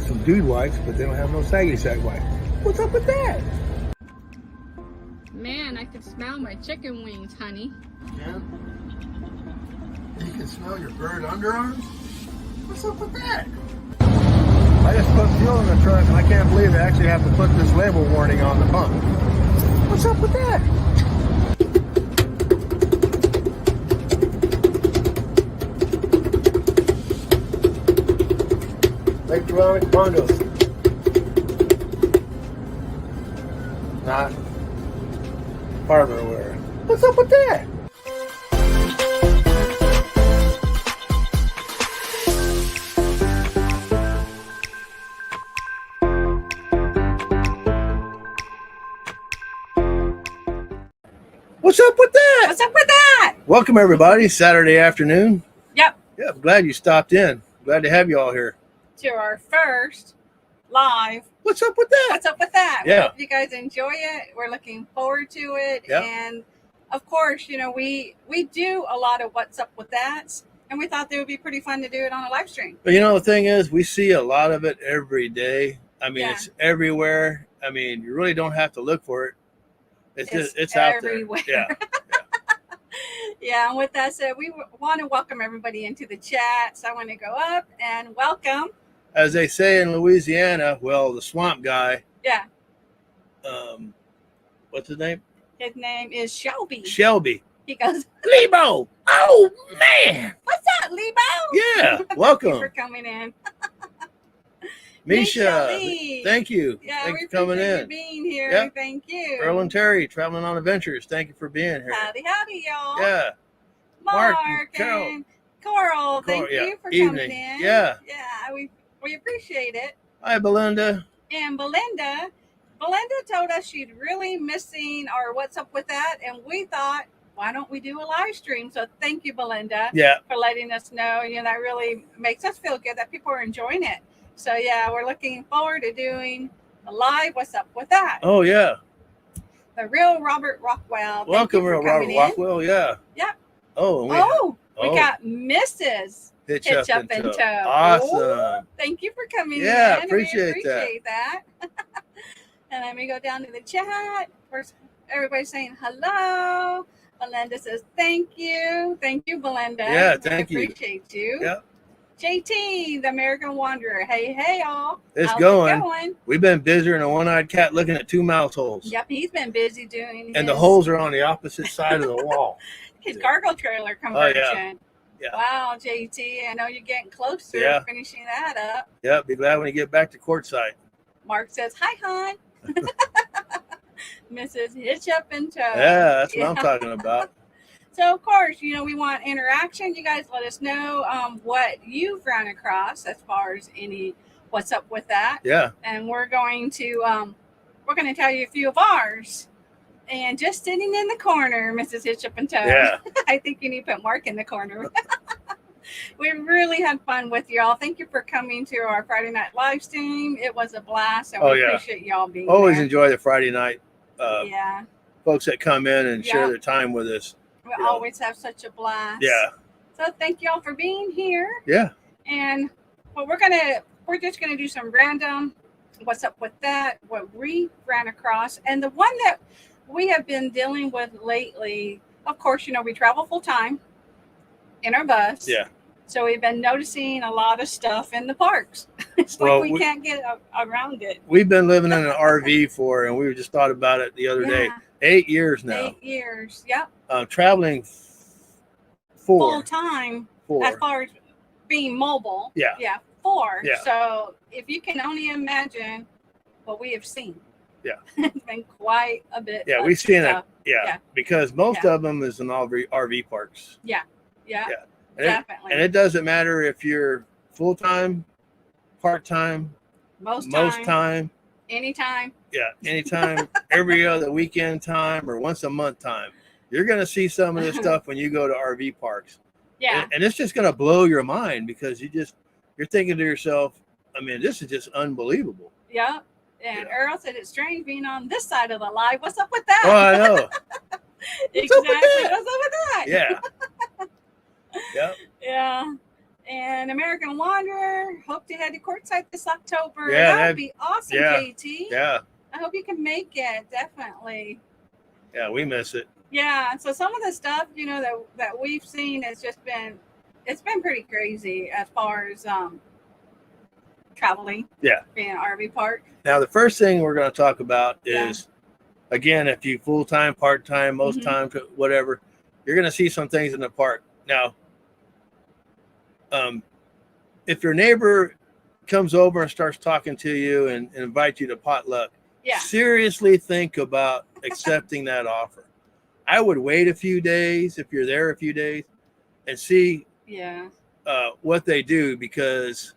some dude wipes, but they don't have no saggy sack wipes. What's up with that? Man, I could smell my chicken wings, honey. Yeah. You can smell your bird underarms? What's up with that? I just put fuel in the truck and I can't believe I actually have to put this label warning on the pump. What's up with that? Electronic bundles. Not hardware wear. What's up with that? What's up with that? What's up with that? Welcome everybody, Saturday afternoon. Yep. Yeah, I'm glad you stopped in. Glad to have you all here. To our first live. What's up with that? What's up with that? Yeah. We hope you guys enjoy it. We're looking forward to it. Yep. And of course, you know, we do a lot of what's up with that. And we thought it would be pretty fun to do it on a live stream. But you know, the thing is, we see a lot of it every day. I mean, Yeah. It's everywhere. I mean, you really don't have to look for it. It's out everywhere. there. Yeah. Yeah, and with that said, we want to welcome everybody into the chat. So I want to go up and welcome. As they say in Louisiana, well, the swamp guy. Yeah. What's his name? His name is Shelby. Shelby. He goes, Lebo. Oh man. "What's up, Lebo?" Yeah. Welcome. Thank you for coming in. Misha. Lee. Thank you. Yeah, Thank we you for coming appreciate in. you being here. Yep. Thank you. Earl and Terry, traveling on adventures. Thank you for being here. Howdy, y'all. Yeah. Mark Carol. and Coral, thank Yeah. you for Evening. coming in. Yeah. Yeah, we appreciate it. Hi, Belinda. And Belinda told us she'd really missing our What's Up With That, and we thought, why don't we do a live stream? So thank you, Belinda, Yeah. for letting us know. You know, that really makes us feel good that people are enjoying it. So yeah, we're looking forward to doing a live What's Up With That. Oh, yeah. The real Robert Rockwell. Welcome, real Robert Rockwell. Yeah. Yep. Oh, we got Mrs. Hitch Hitch Up Up and and Tow. Tow. Awesome. Ooh, thank you for coming Yeah, in. appreciate We appreciate that. And let me go down to the chat. First, everybody's saying hello. Belinda says thank you. Thank you, Belinda. Yeah, thank you. Appreciate you. Yep. JT, the American Wanderer. Hey, y'all. It's How's going. it going? We've been busier than a one-eyed cat looking at two mouse holes. Yep, he's been busy doing And the his- holes are on the opposite side of the wall. his cargo trailer Oh, conversion. Yeah. Wow, JT, I know you're getting close to Yeah. finishing that up. Yep. Be glad when you get back to courtside. Mark says, "Hi, hon." Mrs. Hitch Up and Tow. Yeah, that's what I'm talking about. So, of course, you know, we want interaction. You guys let us know what you've run across as far as any what's up with that. Yeah. And we're going to tell you a few of ours. And just sitting in the corner, Mrs. Hitch Up and Tow. Yeah. I think you need to put Mark in the corner. We really had fun with y'all. Thank you for coming to our Friday night live stream. It was a blast, and we appreciate y'all being Always there. enjoy the Friday night Yeah, folks that come in and share Yeah. their time with us. we You know. always have such a blast. Yeah. So thank y'all for being here. Yeah. And what we're just gonna do some random what's up with that, what we ran across, and the one that we have been dealing with lately. Of course, you know, we travel full time in our bus. Yeah. So we've been noticing a lot of stuff in the parks. It's like Well, we can't get around it. We've been living in an RV and we just thought about it the other day. Yeah. 8 years now. 8 years. Yep. Traveling Full four. time as far as being mobile. Yeah. Yeah. 4. Yeah. So if you can only imagine what we have seen. Yeah. It's been quite a bit. Yeah, of we've seen it. stuff. Yeah, Yeah. because most Yeah. of them is in RV parks. Yeah. And Definitely. and it doesn't matter if you're full-time, part-time, most time. anytime. Yeah, anytime, every other weekend time or once a month time. You're going to see some of this stuff when you go to RV parks. Yeah. And it's just going to blow your mind because you're thinking to yourself, I mean, this is just unbelievable. Yep. And Yeah. Earl said it's strange being on this side of the live. What's up with that? Oh, I know. Exactly. up with that? What's up with that? Yeah. Yep. Yeah. And American Wanderer, hope to head to courtside this October. Yeah, That would be awesome, yeah, JT. Yeah. I hope you can make it, definitely. Yeah, we miss it. Yeah, so some of the stuff, that we've seen has just it's been pretty crazy as far as traveling. Yeah. Being an RV park. Now, the first thing we're going to talk about is, again, if you full-time, part-time, most time, whatever, you're going to see some things in the park. Now, if your neighbor comes over and starts talking to you and invites you to potluck, seriously think about accepting that offer. I would wait a few days if you're there a few days and see what they do, because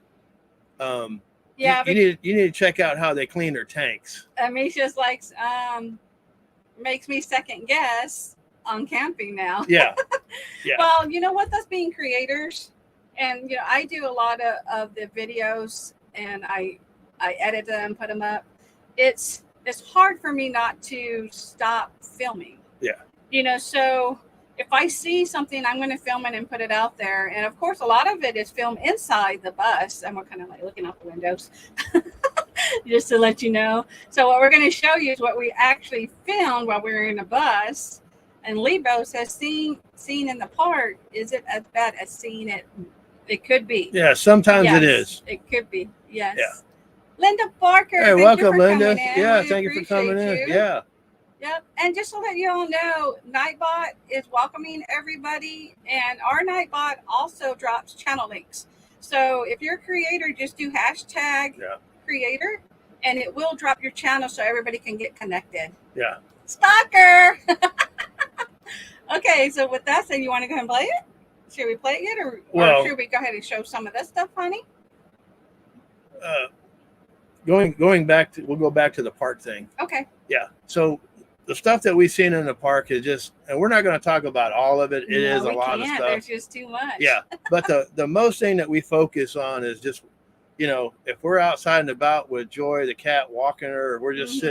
you need to check out how they clean their tanks. Misha's like makes me second guess on camping now. Yeah. Well, you know what? Us being creators, and I do a lot of the videos, and I edit them, put them up. It's hard for me not to stop filming. Yeah. So if I see something, I'm going to film it and put it out there. And of course, a lot of it is filmed inside the bus, and we're kind of like looking out the windows just to let you know. So what we're going to show you is what we actually filmed while we were in the bus. And Lebo says seen in the park, is it as bad as seeing it? It could be. Yeah, sometimes it is. It could be. Yes. Yeah. Linda Barker. Hey, welcome, Linda. Yeah, thank you for coming in. Yeah. Yep. And just to let you all know, Nightbot is welcoming everybody, and our Nightbot also drops channel links. So if you're a creator, just do hashtag creator, and it will drop your channel so everybody can get connected. Yeah. Stalker. Okay, so with that said, you want to go ahead and play it? Should we play it yet, or should we go ahead and show some of this stuff, honey? Going back to, we'll go back to the park thing. Okay. Yeah. So the stuff that we've seen in the park is just, and we're not going to talk about all of it. It is a lot of stuff. There's just too much. Yeah. But the most thing that we focus on is just, if we're outside and about with Joy, the cat, walking her, or we're just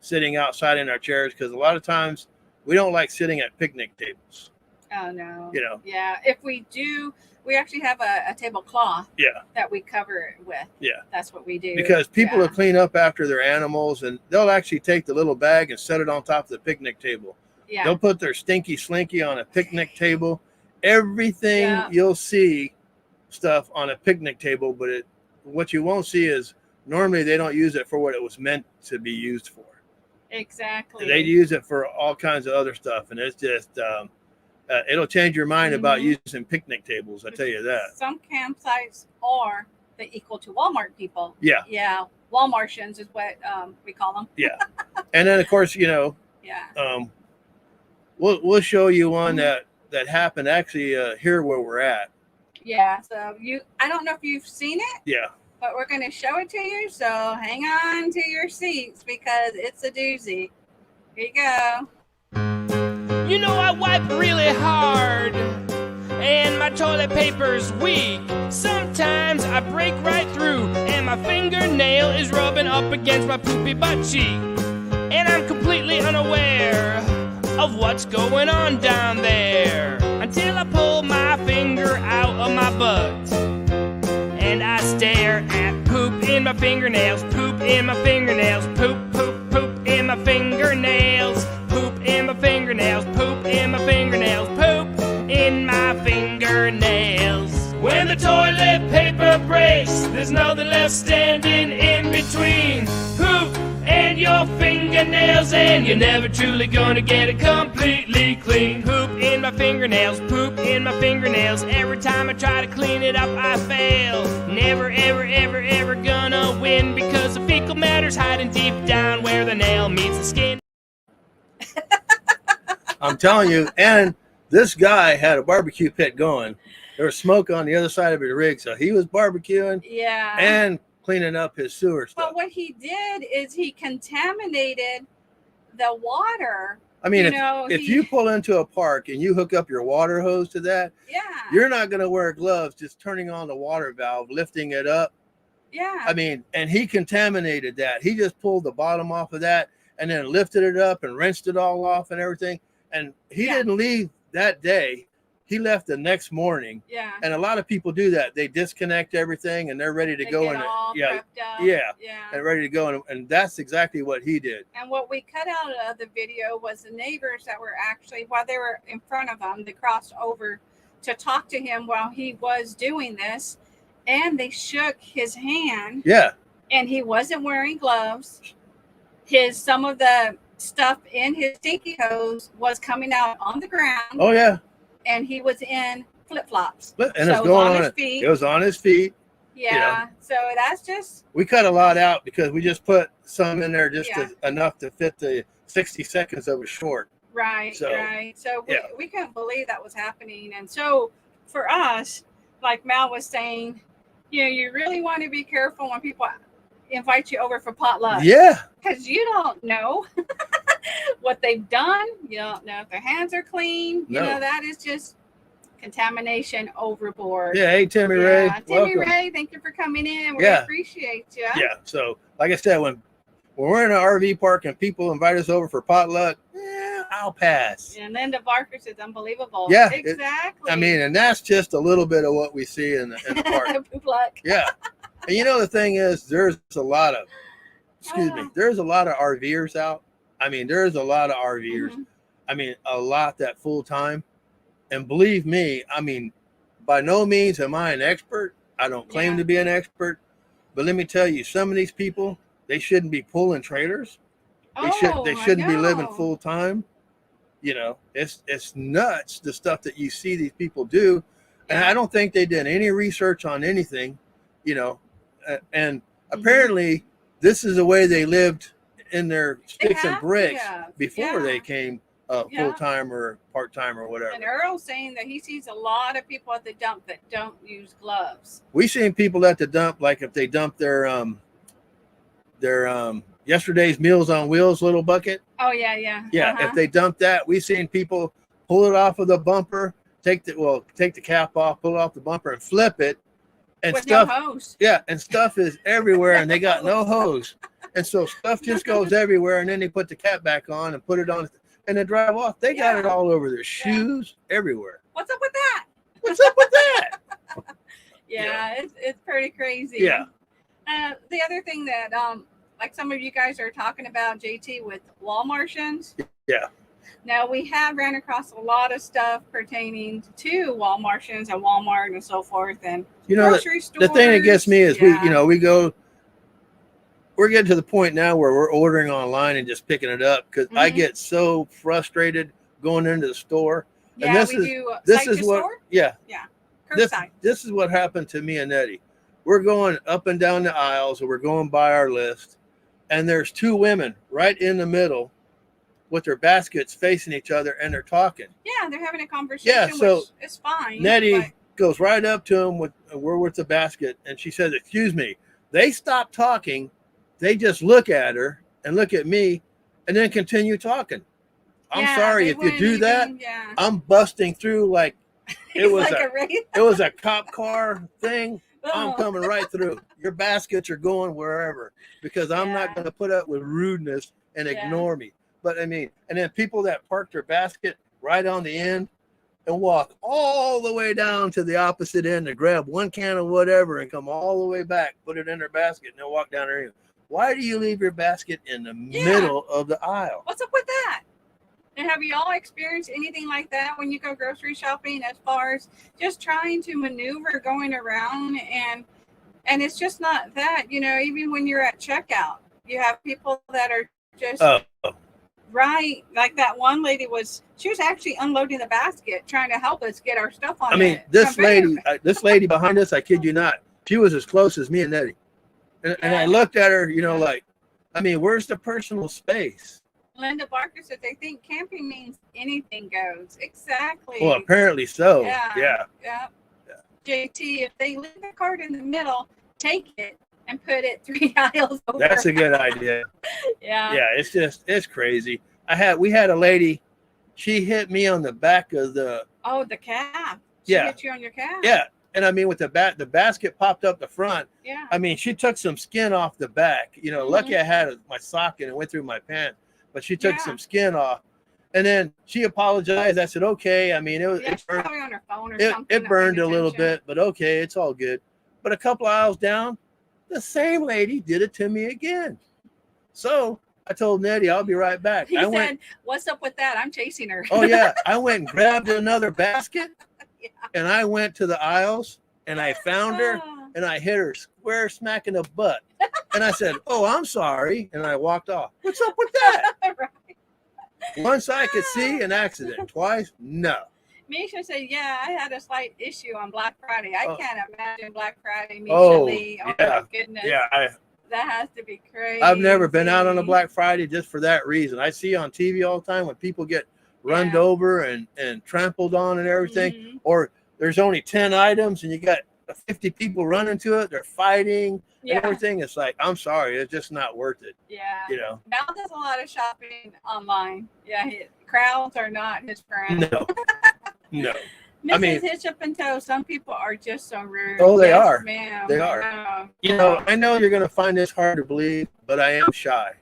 sitting outside in our chairs, because a lot of times we don't like sitting at picnic tables. Oh, no. Yeah. If we do, we actually have a tablecloth that we cover it with. Yeah. That's what we do. Because people will clean up after their animals, and they'll actually take the little bag and set it on top of the picnic table. Yeah. They'll put their stinky slinky on a picnic table. Everything you'll see stuff on a picnic table, but what you won't see is normally they don't use it for what it was meant to be used for. Exactly. They use it for all kinds of other stuff, and it's just it'll change your mind about using picnic tables. I tell you that. Some campsites are the equal to Walmart people. Yeah. Yeah. Walmartians is what we call them. Yeah. And then of course, we'll show you one that happened actually here where we're at. Yeah. So I don't know if you've seen it. Yeah. But we're going to show it to you. So hang on to your seats because it's a doozy. Here you go. I wipe really hard and my toilet paper's weak. Sometimes I break right through and my fingernail is rubbing up against my poopy butt cheek. And I'm completely unaware of what's going on down there until I pull my finger out of my butt and I stare at poop in my fingernails, poop in my fingernails, poop, poop, poop in my fingernails, poop in my fingernails, poop in my fingernails, poop in my fingernails. When the toilet paper breaks, there's nothing left standing in between poop and your fingernails, and you're never truly gonna get it completely clean. Poop in my fingernails, poop in my fingernails. Every time I try to clean it up, I fail. Never, ever, ever, ever gonna win because the fecal matter's hiding deep down where the nail meets the skin. I'm telling you, and this guy had a barbecue pit going. There was smoke on the other side of his rig, so he was barbecuing and cleaning up his sewer stuff. But what he did is he contaminated the water. I mean, if you pull into a park and you hook up your water hose to that, you're not going to wear gloves just turning on the water valve, lifting it up. Yeah. I mean, and he contaminated that. He just pulled the bottom off of that and then lifted it up and rinsed it all off and everything. And he didn't leave that day. He left the next morning. Yeah. And a lot of people do that. They disconnect everything and they're ready to go. Get And all yeah, prepped up. yeah, Yeah. and ready to go. And that's exactly what he did. And what we cut out of the video was the neighbors that were actually, while they were in front of him, they crossed over to talk to him while he was doing this. And they shook his hand. Yeah. And he wasn't wearing gloves. Some of the stuff in his stinky hose was coming out on the ground. Oh, yeah. And he was in flip-flops. And so it's going on his feet. It was on his feet. Yeah. You know. So that's just. We cut a lot out because we just put some in there just Yeah. enough to fit the 60 seconds that was short. Right. So, right. So yeah. we couldn't believe that was happening. And so for us, like Mal was saying, you really want to be careful when people invite you over for potluck. Yeah. Because you don't know what they've done. You don't know if their hands are clean. No. That is just contamination overboard. Yeah. Hey, Timmy Ray. Timmy Welcome. Ray, thank you for coming in. We Yeah. appreciate you. Yeah. So, like I said, when we're in an RV park and people invite us over for potluck, I'll pass. And Linda Barker says, unbelievable. Yeah. Exactly. And that's just a little bit of what we see in the park. Poop luck. Yeah. And the thing is, there's a lot of, there's a lot of RVers out. There's a lot of RVers. Mm-hmm. A lot that full time. And believe me, by no means am I an expert. I don't claim to be an expert. But let me tell you, some of these people, they shouldn't be pulling trailers. They shouldn't be living full time. It's nuts, the stuff that you see these people do. And I don't think they did any research on anything, and apparently this is the way they lived in their sticks and bricks before they came full time or part time or whatever. And Earl's saying that he sees a lot of people at the dump that don't use gloves. We seen people at the dump, like if they dump their yesterday's Meals on Wheels little bucket. Oh yeah. If they dump that, we seen people pull it off of the bumper, take the cap off, pull it off the bumper, and flip it. And with stuff, no hose. Yeah, and stuff is everywhere, and they got no hose, and so stuff just goes everywhere. And then they put the cap back on and put it on, and then drive off. They got it all over their shoes, everywhere. What's up with that? What's up with that? It's pretty crazy. Yeah. The other thing that like some of you guys are talking about, JT, with Walmartians. Yeah. Now we have ran across a lot of stuff pertaining to Walmartians and Walmart and so forth, and grocery stores. The thing that gets me is we're getting to the point now where we're ordering online and just picking it up because I get so frustrated going into the store. Yeah, and this is what store? Yeah. Curbside. This is what happened to me and Eddie. We're going up and down the aisles, and we're going by our list, and there's two women right in the middle with their baskets facing each other, and they're talking. Yeah, they're having a conversation. Yeah, so which is fine. Nettie goes right up to him we're with the basket, and she says, "Excuse me." They stop talking. They just look at her and look at me, and then continue talking. I'm sorry if you do that. I'm busting through like it was it was a cop car thing. I'm coming right through. Your baskets are going wherever because I'm not going to put up with rudeness and ignore me. But and then people that park their basket right on the end and walk all the way down to the opposite end to grab one can of whatever and come all the way back, put it in their basket, and then walk down there. Why do you leave your basket in the middle of the aisle? What's up with that? And have you all experienced anything like that when you go grocery shopping, as far as just trying to maneuver going around and it's just not that, even when you're at checkout, you have people that are just right. Like that one lady she was actually unloading the basket, trying to help us get our stuff on. This lady behind us, I kid you not, she was as close as me and Eddie. And I looked at her, where's the personal space? Linda Barker said they think camping means anything goes. Exactly. Well, apparently so. Yeah. JT, if they leave the cart in the middle, take it and put it 3 aisles over. That's a good idea. Yeah. Yeah, it's crazy. We had a lady, she hit me on the back of the calf. She hit you on your calf. Yeah. And with the basket popped up the front. Yeah. She took some skin off the back. Lucky I had my sock and it went through my pants, but she took some skin off. And then she apologized. I said, okay. I mean, Yeah, she's burned, probably on her phone or something. it not burned paying a little attention. bit, but okay, it's all good. But a couple of aisles down, the same lady did it to me again. So I told Nettie, I'll be right back. He I said, went, what's up with that? I'm chasing her. oh yeah. I went and grabbed another basket Yeah. and I went to the aisles and I found her Ah. and I hit her square smack in the butt. And I said, oh, I'm sorry. And I walked off. What's up with that? Right. Once I could see an accident. Twice, no. Misha said, yeah, I had a slight issue on Black Friday. I Oh. can't imagine Black Friday, Misha Oh, Lee. Oh, yeah. my goodness. Yeah, That has to be crazy. I've never been out on a Black Friday just for that reason. I see on TV all the time when people get run over and trampled on and everything, Mm-hmm. or there's only 10 items and you got 50 people running to it. They're fighting and everything. It's like, I'm sorry, it's just not worth it. Yeah. You know? Mal does a lot of shopping online. Yeah, crowds are not his friend. No. No. Mrs. I mean, Hitch Up and Toe, some people are just so rude. Oh, they Yes, are. Ma'am. They are. Yeah. You know, I know you're going to find this hard to believe, but I am shy.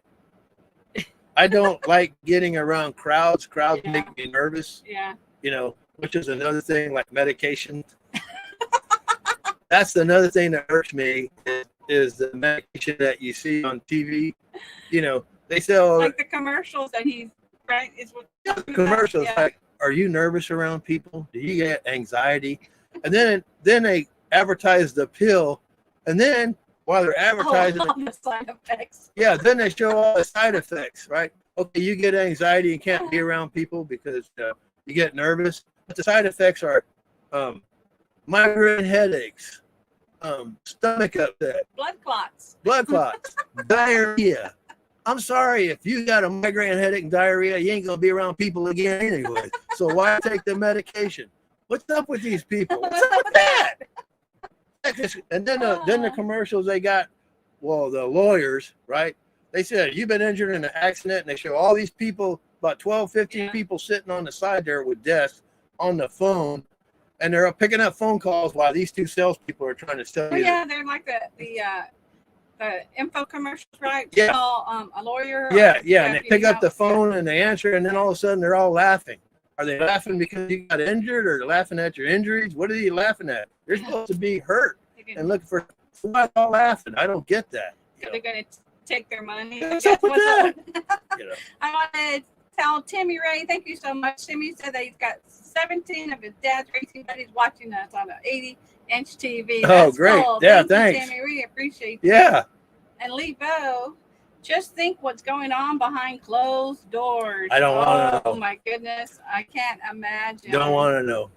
I don't like getting around crowds. Crowds Yeah. make me nervous, Yeah. you know, which is another thing like medication. That's another thing that hurts me is the medication that you see on TV. You know, they sell Like the commercials that he's, right? Is what commercials Yeah. like, are you nervous around people? Do you get anxiety? And then they advertise the pill. And then while they're advertising all the side effects. yeah, then they show all the side effects, right? Okay, you get anxiety and can't be around people because you get nervous. But the side effects are migraine headaches, stomach upset, Blood clots. diarrhea. I'm sorry, if you got a migraine headache and diarrhea, you ain't gonna be around people again anyway. So why take the medication? What's up with these people? What's up with that? And then the commercials they got, well, the lawyers, right? They said, you've been injured in an accident, and they show all these people, about 12, 15 people sitting on the side there with desks on the phone, and they're picking up phone calls while these two salespeople are trying to sell you. Yeah, they're like the info commercials, right? Yeah. Call a lawyer. Yeah, and they pick up out. the phone and they answer, and then all of a sudden they're all laughing. Are they laughing because you got injured, or laughing at your injuries? What are you laughing at? You're supposed to be hurt and looking for. Why are all laughing? I don't get that. So they're going to take their money. What's up with that? You know. I want to tell Timmy Ray, thank you so much. Timmy said that he's got 17 of his dad's racing buddies watching us on an 80-inch TV. That's great. Cool. Yeah, Thank you, thanks. Timmy. We appreciate Yeah. that. And Lee Bo, just think what's going on behind closed doors. I don't want to know. Oh, my goodness. I can't imagine. Don't want to know.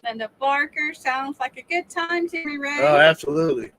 Linda Barker, sounds like a good time, Timmy Ray. Oh, absolutely.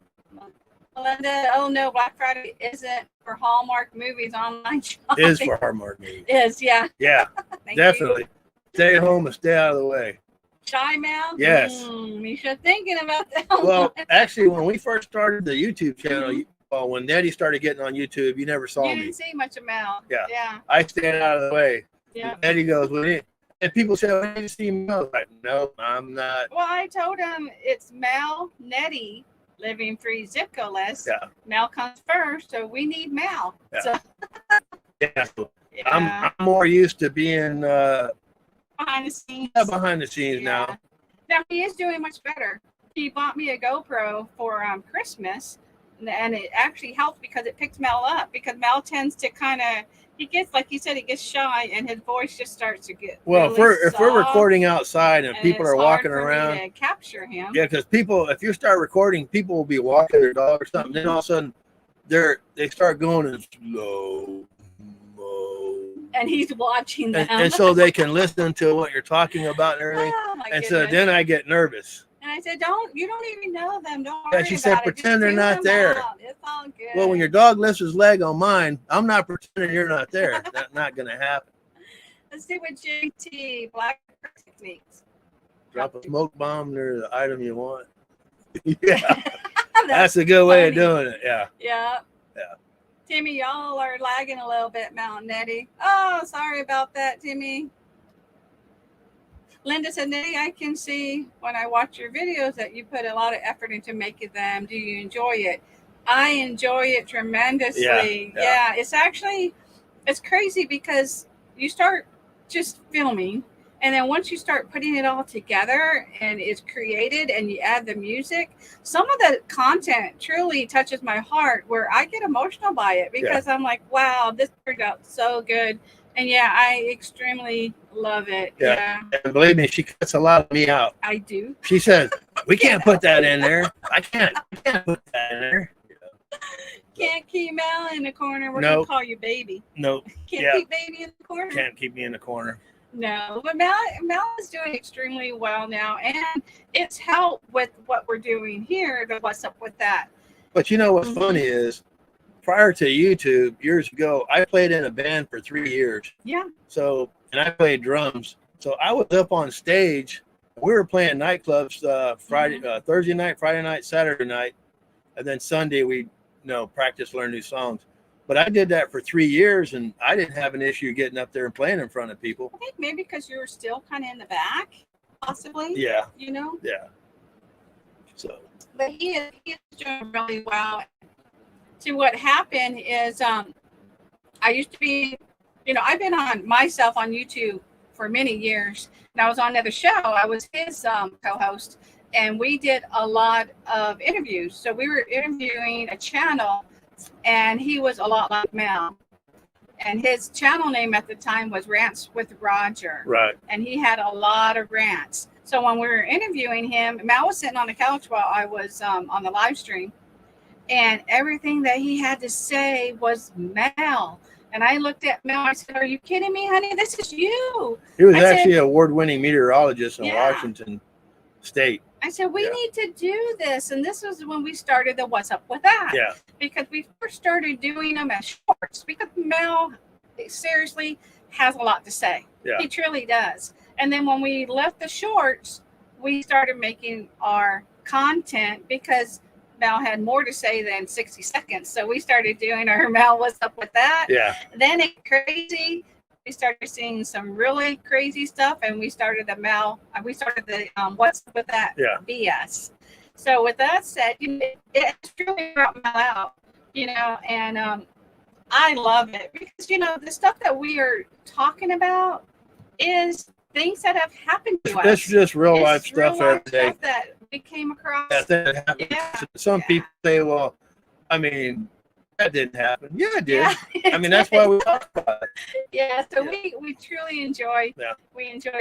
Linda, oh no, Black Friday isn't for Hallmark movies online shopping. It is for Hallmark movies. Is, yeah. Yeah, Thank definitely. You. Stay at home and stay out of the way. Shy Mouth? Yes. You should thinking about that. Well, actually, when we first started the YouTube channel, well, when Nettie started getting on YouTube, you never saw you me. didn't see much of Mel. Yeah. Yeah. I stand out of the way. Yeah. Nettie goes, well, and people say, well, you see Mel. I'm like, no, I'm not. Well, I told him it's Mel, Nettie, living free zip code-less. Yeah. Mel comes first, so we need Mel. Yeah. So, Yeah. yeah. I'm more used to being behind the scenes. behind the scenes now. Now he is doing much better. He bought me a GoPro for Christmas, and it actually helps because it picks Mel up. Because Mel tends to kind of, he gets, like you said, he gets shy, and his voice just starts to get. Well, really if we're recording outside and people it's are walking hard for me around, to capture him. yeah, because people, if you start recording, people will be walking their dog or something. Then all of a sudden, they start going in slow mo. And he's watching them. And so they can listen to what you're talking about and everything. Oh, my And so goodness. then I get nervous. And I said, you don't even know them. Don't Yeah, worry she said, about it. Just pretend they're tune not them there. out. It's all good. Well, when your dog lifts his leg on mine, I'm not pretending you're not there. That's not going to happen. Let's see what JT Black techniques. Drop a smoke bomb near the item you want. Yeah, that's a good way of doing it. Yeah. Yeah. Yeah. Timmy, y'all are lagging a little bit, Mount Nettie. Oh, sorry about that, Timmy. Linda said, Nettie, I can see when I watch your videos that you put a lot of effort into making them. Do you enjoy it? I enjoy it tremendously. Yeah. It's actually, it's crazy because you start just filming. And then once you start putting it all together and it's created and you add the music, some of the content truly touches my heart where I get emotional by it because I'm like, wow, this turned out so good. And yeah, I extremely love it. Yeah. And believe me, she cuts a lot of me out. I do. She says, we can't put that in there. I can't put that in there. Can't keep Mel in the corner. We're Nope. going to call you baby. Nope. Can't keep baby in the corner. Can't keep me in the corner. No, but Mel is doing extremely well now, and it's helped with what we're doing here. The What's Up With That. But you know what's funny is, prior to YouTube, years ago, I played in a band for 3 years. Yeah. So, and I played drums. So I was up on stage. We were playing nightclubs Thursday night, Friday night, Saturday night, and then Sunday we practice, learn new songs. But I did that for 3 years, and I didn't have an issue getting up there and playing in front of people. I think maybe because you were still kind of in the back, possibly. Yeah. Yeah. So. But he is doing really well. See, what happened is I used to be, I've been on myself on YouTube for many years. And I was on another show. I was his co-host, and we did a lot of interviews. So we were interviewing a channel, and he was a lot like Mel. And his channel name at the time was Rants with Roger. Right. And he had a lot of rants. So when we were interviewing him, Mel was sitting on the couch while I was on the live stream. And everything that he had to say was Mel. And I looked at Mel. I said, "Are you kidding me, honey? This is you." He was actually an award-winning meteorologist in Washington State. I said, we need to do this. And this was when we started the What's Up With That. Yeah. Because we first started doing them as shorts. Because Mel seriously has a lot to say. Yeah. He truly does. And then when we left the shorts, we started making our content because Mel had more to say than 60 seconds. So we started doing our Mel, What's Up With That? Yeah. Then it crazy. We started seeing some really crazy stuff, and we started the What's Up With That BS. So with that said, it's really brought Mel out, and I love it because, the stuff that we are talking about is things that have happened to us. It's just real life stuff every day. Stuff that we came across. That happened. Yeah. Some people say, well, I mean, that didn't happen. Yeah, it did. Yeah, I mean, that's why we talk about it. Yeah, so we truly enjoy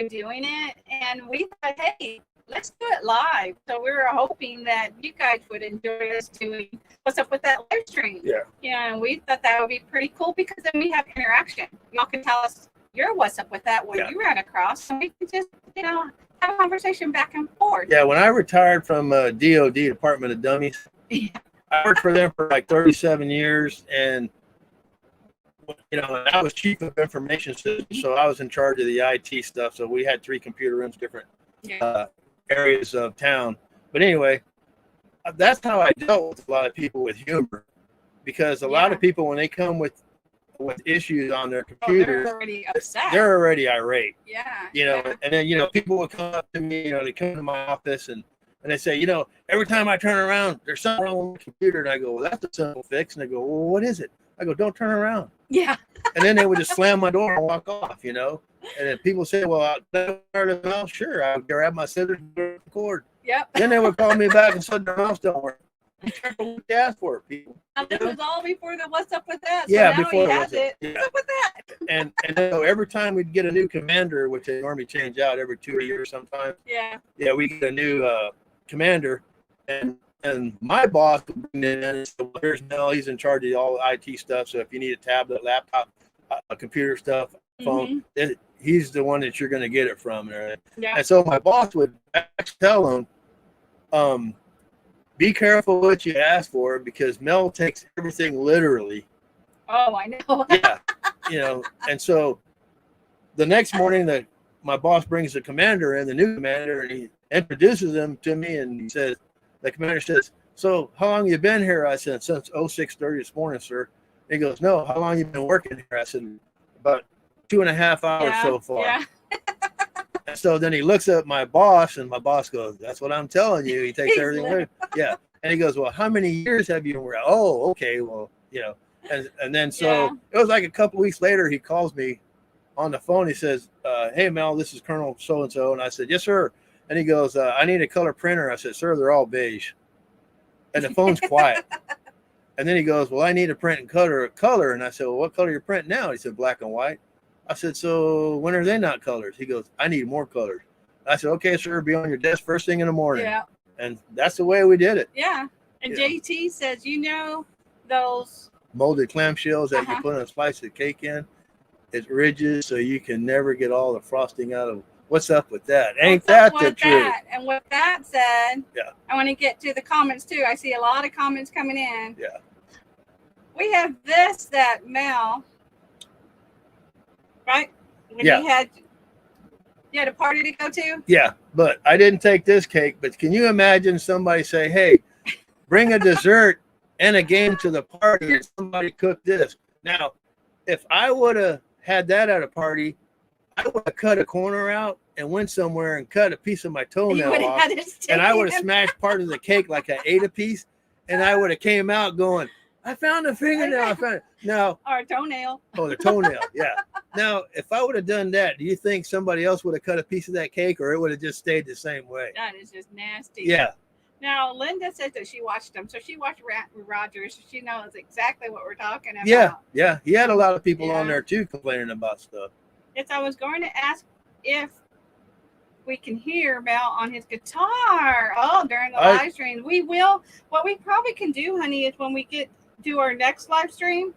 doing it. And we thought, hey, let's do it live. So we were hoping that you guys would enjoy us doing What's Up With That live stream. Yeah. Yeah, and we thought that would be pretty cool because then we have interaction. Y'all can tell us your What's Up With That, what you ran across, and we can just, have a conversation back and forth. Yeah, when I retired from DOD, Department of Dummies, I worked for them for like 37 years, and I was chief of information systems, so I was in charge of the IT stuff. So we had 3 computer rooms, different areas of town. But anyway, that's how I dealt with a lot of people with humor, because a lot of people, when they come with issues on their computers, they're already upset. They're already irate. Yeah. And then people would come up to me, they come to my office and they say, every time I turn around, there's something wrong with the computer. And I go, well, that's a simple fix. And they go, well, what is it? I go, don't turn around. Yeah. And then they would just slam my door and walk off, And then people say, well, sure. I would grab my scissors and record. Yep. Then they would call me back and said, their mouse don't work. Be careful what you ask for, people. And this was all before the What's Up With That. So now before he has it. Yeah. What's up with that? And so every time we'd get a new commander, which they normally change out every 2 years sometimes. Yeah. Yeah, we get a new commander, and my boss would bring it in and say, well, there's Mel, he's in charge of all the IT stuff. So if you need a tablet, laptop, computer stuff, phone, he's the one that you're going to get it from. Yeah. And so my boss would tell him, be careful what you ask for, because Mel takes everything literally. Oh, I know. Yeah. And so the next morning my boss brings the commander in, the new commander, and he introduces him to me, and the commander says, so how long you been here? I said, since 06:30 this morning, sir. He goes, no, how long you been working here? I said, about 2.5 hours so far. Yeah. And so then he looks at my boss, and my boss goes, that's what I'm telling you. He takes everything with him. Yeah. And he goes, well, how many years have you been working? Oh, okay. Well, and then so it was like a couple weeks later, he calls me on the phone. He says, "Hey Mel, this is Colonel so and so," and I said, "Yes, sir." And he goes, "I need a color printer." I said, "Sir, they're all beige," and the phone's quiet. And then he goes, "Well, I need to print in color." And I said, "Well, what color are you printing now?" He said, "Black and white." I said, "So when are they not colors?" He goes, "I need more colors." I said, "Okay, sir, be on your desk first thing in the morning." Yeah. And that's the way we did it. Yeah. And Yeah. JT says, those Molded clamshells that you put a slice of cake in, it ridges so you can never get all the frosting out of. What's up with that? Ain't that the truth? And with that said, yeah, I want to get to the comments too. I see a lot of comments coming in. Yeah. We have this that Mel, right? When Yeah. you had a party to go to? Yeah, but I didn't take this cake. But can you imagine somebody say, "Hey, bring a dessert and a game to the party," and somebody cooked this? Now, if I would have had that at a party, I would have cut a corner out and went somewhere and cut a piece of my toenail off, and I would have smashed part of the cake like I ate a piece, and I would have came out going, "I found a fingernail. I found it." Now, or a toenail. Oh, the toenail. Yeah. Now, if I would have done that, do you think somebody else would have cut a piece of that cake, or it would have just stayed the same way? That is just nasty. Yeah. Now, Linda says that she watched them. So she watched Rogers. She knows exactly what we're talking about. Yeah. Yeah. He had a lot of people on there, too, complaining about stuff. Yes, I was going to ask if we can hear Mel on his guitar. Oh, during the live stream. We will. What we probably can do, honey, is when we do our next live stream,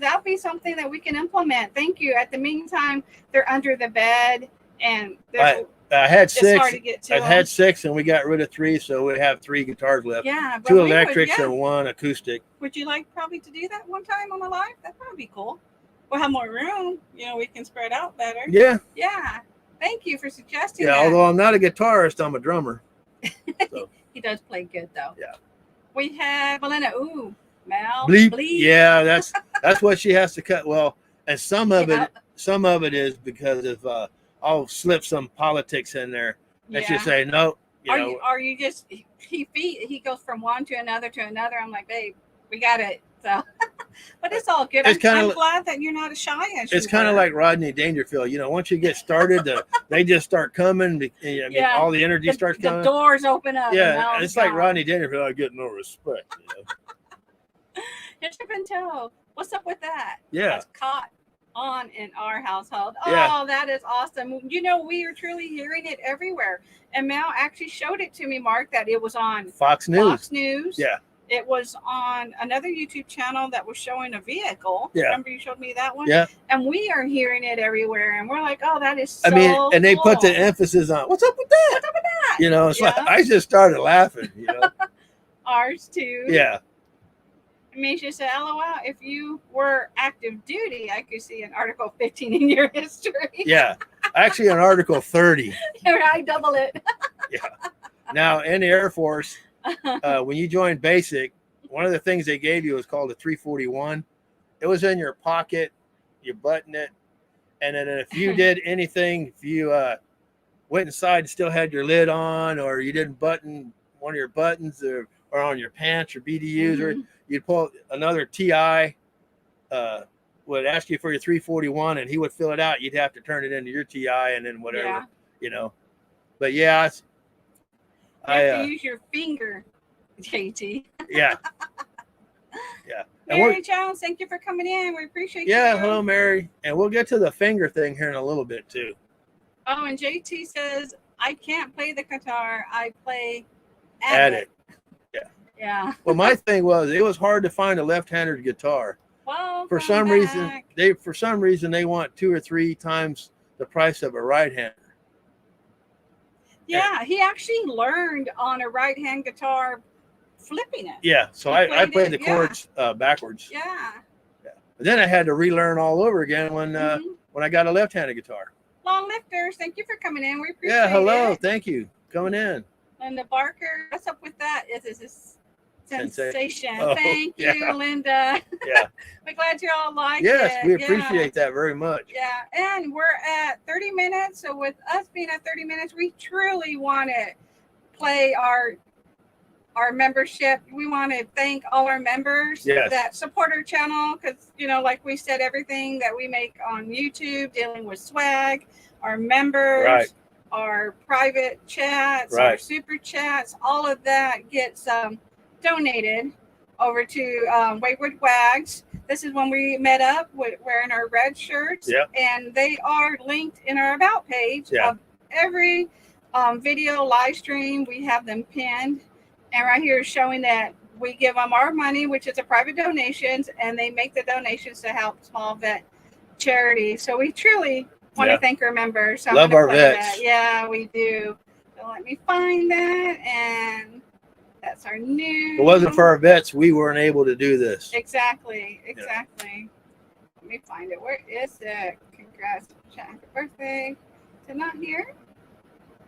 that'll be something that we can implement. Thank you. At the meantime, they're under the bed, and I had it's 6. hard to get to I had 6, and we got rid of 3, so we have 3 guitars left. Yeah, 2 electrics and 1 acoustic. Would you like probably to do that one time on the live? That'd probably be cool. We'll have more room. We can spread out better. Yeah. Yeah. Thank you for suggesting that. Yeah, although I'm not a guitarist, I'm a drummer. So. He does play good, though. Yeah. We have Belinda. Ooh, Mel. Bleep. Bleep. Yeah, that's what she has to cut. Well, and some of it is because of I'll slip some politics in there. And she'll say no. Are you just he goes from one to another to another. I'm like, babe, we got it. So, but it's all good. I'm glad that you're not as shy as it's kind of like Rodney Dangerfield. Once you get started, they just start coming. All the energy starts coming. The doors open up. Yeah, it's like Rodney Dangerfield. I get no respect. It's been told. What's up with that? Yeah. That's caught on in our household. Yeah. Oh, that is awesome. We are truly hearing it everywhere. And Mel actually showed it to me, Mark, that it was on Fox News. Yeah. It was on another YouTube channel that was showing a vehicle. Yeah. Remember you showed me that one? Yeah. And we are hearing it everywhere. And we're like, oh, that is so and they cool. put the emphasis on, what's up with that? What's up with that? It's like, I just started laughing, Ours too. Yeah. Misha said, LOL, if you were active duty, I could see an Article 15 in your history. Yeah. Actually, an Article 30. I double it. Yeah. Now, in the Air Force, when you joined basic, one of the things they gave you was called a 341. It was in your pocket. You button it. And then if you did anything, if you went inside and still had your lid on, or you didn't button one of your buttons or on your pants or BDUs, or you'd pull another TI, would ask you for your 341, and he would fill it out. You'd have to turn it into your TI and then whatever, But yeah, you have to use your finger, JT. Yeah. Yeah. Mary Jones, thank you for coming in. We appreciate you. Yeah, hello, Mary. And we'll get to the finger thing here in a little bit, too. Oh, and JT says, I can't play the guitar. I play at it. Yeah. Well, my thing was, it was hard to find a left-handed guitar. Well, for some reason they want 2 or 3 times the price of a right-hander. Yeah, he actually learned on a right-hand guitar flipping it. Yeah, so I played the chords backwards. Yeah. But then I had to relearn all over again when I got a left-handed guitar. Long lifters, thank you for coming in. We appreciate it. Yeah, hello, thank you coming in. Linda Barker, what's up with that? Is this sensation? Oh, Thank you, Linda. Yeah. We're glad you all like it. Yes, we appreciate that very much. Yeah, and we're at 30 minutes. So with us being at 30 minutes, we truly want to play our our membership. We want to thank all our members that support our channel because, like we said, everything that we make on YouTube, dealing with swag, our members, our private chats, our super chats, all of that gets donated over to Wayward Wags. This is when we met up wearing our red shirts, and they are linked in our About page of every video live stream. We have them pinned, and right here is showing that we give them our money, which is a private donations, and they make the donations to help small vet charities. So we truly want to thank our members. So love our vets. That. Yeah, we do. So let me find that, and that's our new. If it wasn't for our vets, we weren't able to do this. Exactly. Let me find it. Where is it? Congrats, happy birthday. Is it not here?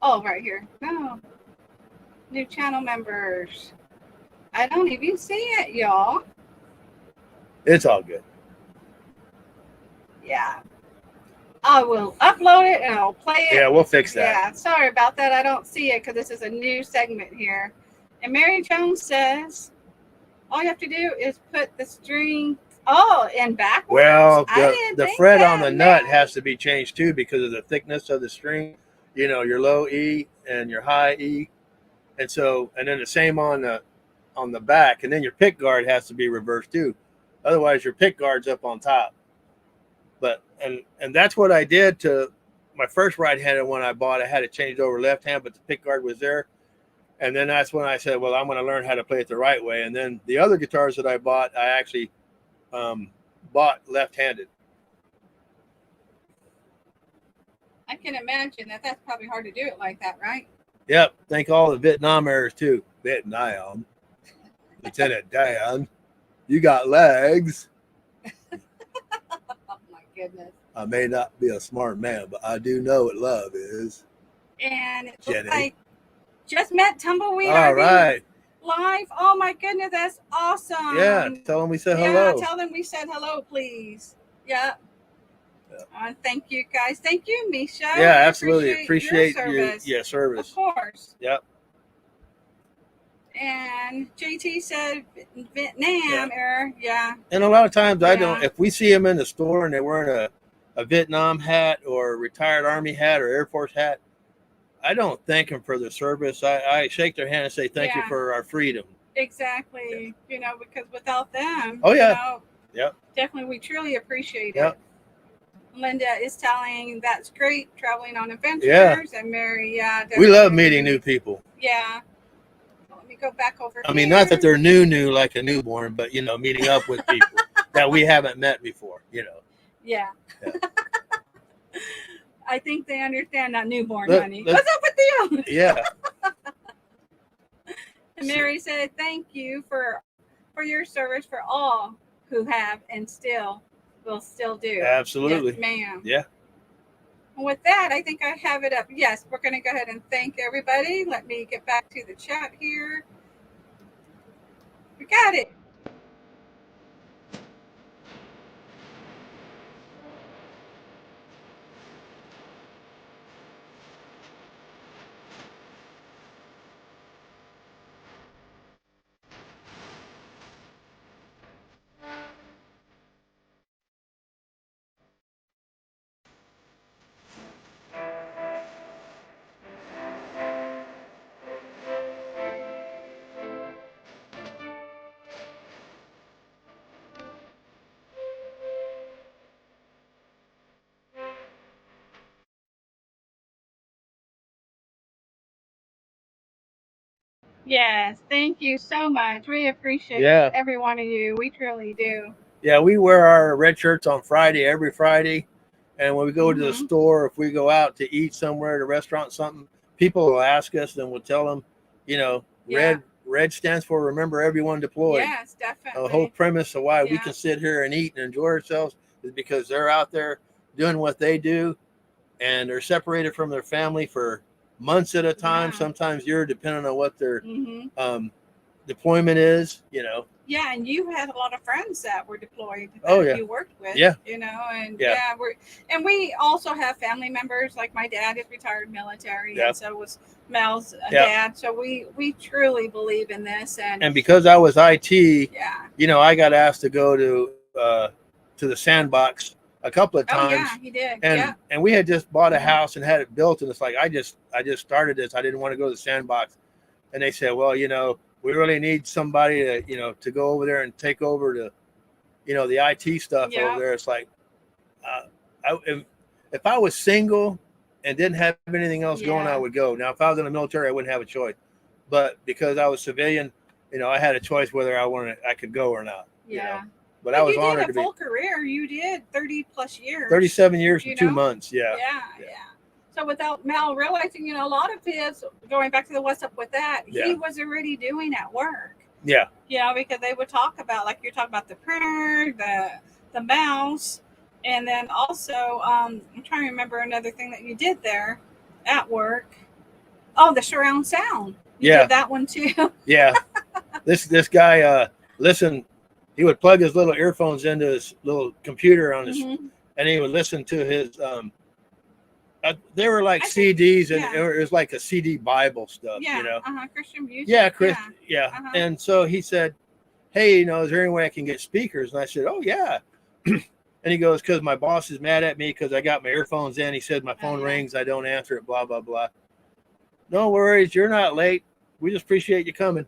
Oh, right here. No. New channel members. I don't even see it, y'all. It's all good. Yeah. I will upload it and I'll play it. Yeah, we'll fix that. Yeah, sorry about that. I don't see it because this is a new segment here. And Mary Jones says, all you have to do is put the string in backwards. Well, the thread on the nut has to be changed too because of the thickness of the string. Your low E and your high E. And then the same on the back. And then your pick guard has to be reversed too. Otherwise, your pick guard's up on top. But and that's what I did to my first right-handed one I bought. I had it changed over left hand, but the pick guard was there. And then that's when I said, well, I'm going to learn how to play it the right way. And then the other guitars that I bought, I actually bought left-handed. I can imagine that's probably hard to do it like that, right? Yep. Thank all the Vietnam heirs too. Vietnam. Lieutenant Dan, you got legs. Oh my goodness. I may not be a smart man, but I do know what love is. And it looks like just met Tumbleweed. All right. Live. Oh my goodness, that's awesome. Yeah, tell them we said hello. Yeah, tell them we said hello, please. Yeah. Thank you, guys. Thank you, Misha. Yeah, absolutely. Appreciate your service. Of course. Yep. And JT said Vietnam era. Yeah. And a lot of times I don't, if we see them in the store and they're wearing a Vietnam hat or a retired Army hat or Air Force hat, I don't thank them for their service. I shake their hand and say thank you for our freedom. Exactly. Because without them, definitely we truly appreciate it. Linda is telling that's great traveling on adventures, and Mary, we love meeting new people. Yeah. So let me go back over. I mean, not that they're new like a newborn, but meeting up with people that we haven't met before. Yeah. I think they understand that newborn, honey. What's up with you? Yeah. And Mary said, "Thank you for your service for all who have and will still do." Absolutely. Yes, ma'am. Yeah. And with that, I think I have it up. Yes, we're going to go ahead and thank everybody. Let me get back to the chat here. We got it. Yes, thank you so much. We appreciate every one of you. We truly do. Yeah, we wear our red shirts on Friday, every Friday. And when we go to the store, if we go out to eat somewhere at a restaurant, something, people will ask us and we'll tell them, red stands for remember everyone deployed. Yes, definitely. The whole premise of why we can sit here and eat and enjoy ourselves is because they're out there doing what they do and they're separated from their family for months at a time, sometimes years, depending on what their deployment is, Yeah, and you had a lot of friends that were deployed that Oh, yeah. you worked with. Yeah. And Yeah. we also have family members, like my dad is retired military, Yeah. and so was Mel's Yeah. dad. So we truly believe in this, And because I was IT, yeah. I got asked to go to the sandbox a couple of Oh times. yeah, he did. And we had just bought a Mhm. house and had it built, and it's like I just started this. I didn't want to go to the sandbox, and they said, well, we really need somebody to to go over there and take over the IT stuff Yeah. over there. It's like if I was single and didn't have anything else going, I would go. Now if I was in the military, I wouldn't have a choice, but because I was civilian, I had a choice whether I could go or not. Yeah. But I was honored you to did a be full career. You did 30 plus years. 37 years and 2 months. Yeah. So without Mel realizing, a lot of his, going back to the what's up with that, Yeah. he was already doing at work. Yeah. Because they would talk about, like you're talking about the printer, the mouse, and then also I'm trying to remember another thing that you did there at work. Oh, the surround sound. You did that one too. Yeah. This guy listen, he would plug his little earphones into his little computer on his and he would listen to his they were like CDs, and it was like a CD Bible stuff, Christian music. Yeah, And so he said, hey, is there any way I can get speakers? And I said, oh yeah. And he goes, because my boss is mad at me because I got my earphones in. He said my phone rings, I don't answer it, blah blah blah. No worries, you're not late. We just appreciate you coming.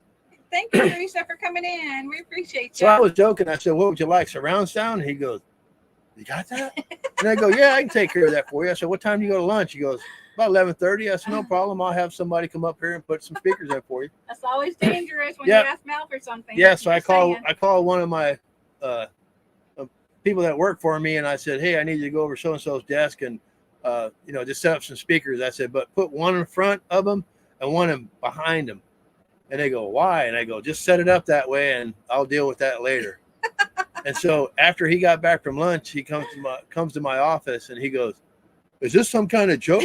Thank you, Teresa, for coming in. We appreciate you. So I was joking. I said, what would you like, surround sound? And he goes, you got that? And I go, yeah, I can take care of that for you. I said, what time do you go to lunch? He goes, about 11:30. I said, no problem. I'll have somebody come up here and put some speakers in for you. That's always dangerous when you ask Mel for something. Yeah, so I call one of my people that work for me, and I said, hey, I need you to go over so-and-so's desk and, just set up some speakers. I said, but put one in front of them and one behind them. And they go, why? And I go, just set it up that way, and I'll deal with that later. And so after he got back from lunch, he comes to my office, and he goes, is this some kind of joke?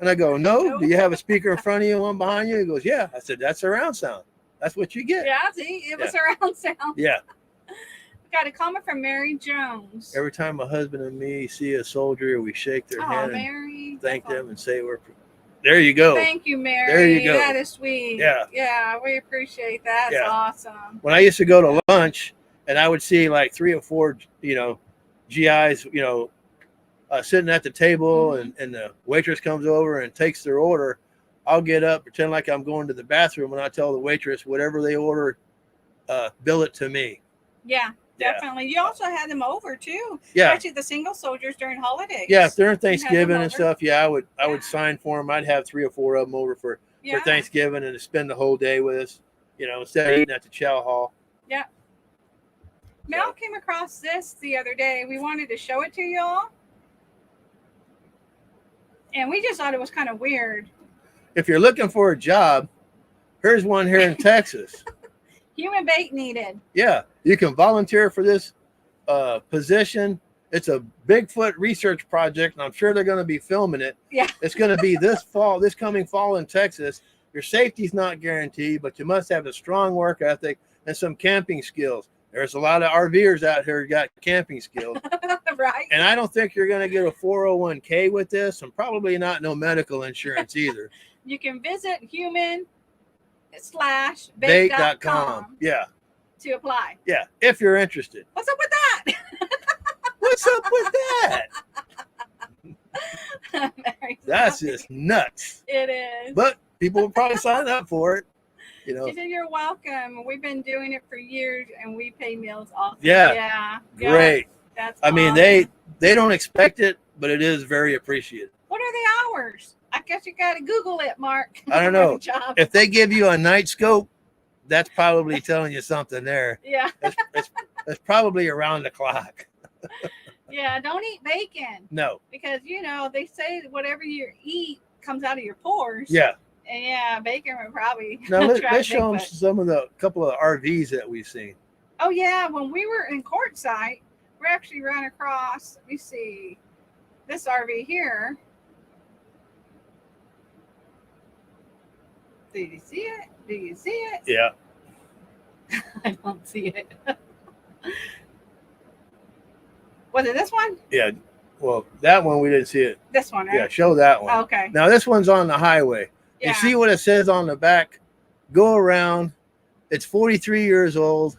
And I go, no. Do you have a speaker in front of you and one behind you? He goes, yeah. I said, that's surround sound. That's what you get. Yeah, see, it was surround sound. Yeah. Got a comment from Mary Jones. Every time my husband and me see a soldier, we shake their hand and thank them and say we're. There you go. Thank you, Mary. There you go. That is sweet. Yeah. Yeah, we appreciate that. That's awesome. When I used to go to lunch, and I would see like 3 or 4, GIs, sitting at the table, and the waitress comes over and takes their order, I'll get up, pretend like I'm going to the bathroom, and I tell the waitress, whatever they order, bill it to me. Yeah. Definitely. You also had them over too. Yeah. Actually, the single soldiers during holidays. Yeah, during Thanksgiving and stuff. Yeah, I would sign for them. I'd have 3 or 4 of them over for Thanksgiving and spend the whole day with us. Instead of eating at the chow hall. Yeah. Mel came across this the other day. We wanted to show it to y'all, and we just thought it was kind of weird. If you're looking for a job, here's one here in Texas. Human bait needed. Yeah, you can volunteer for this position. It's a Bigfoot research project, and I'm sure they're going to be filming it. Yeah. It's going to be this coming fall in Texas. Your safety's not guaranteed, but you must have a strong work ethic and some camping skills. There's a lot of RVers out here who got camping skills. Right. And I don't think you're going to get a 401k with this, and probably not no medical insurance either. You can visit human/bait.com. Yeah. To apply. Yeah, if you're interested. What's up with that? What's up with that? That's just nuts. It is. But people will probably sign up for it. She said, you're welcome. We've been doing it for years, and we pay meals also. Yeah. Great. That's I mean, awesome. they don't expect it, but it is very appreciated. What are the hours? I guess you got to Google it, Mark. I don't know. If they give you a night scope, that's probably telling you something there. Yeah. It's probably around the clock. Yeah, don't eat bacon. No. Because, they say whatever you eat comes out of your pores. Yeah. And bacon would probably. Now, let's show them some of the couple of RVs that we've seen. Oh, yeah. When we were in Quartzsite, we actually ran across, let me see, this RV here. Do you see it? Do you see it? Yeah. I don't see it. Was it this one? Yeah. Well, that one we didn't see it. This one, right? Yeah, show that one. Okay. Now this one's on the highway. Yeah. You see what it says on the back? Go around. It's 43 years old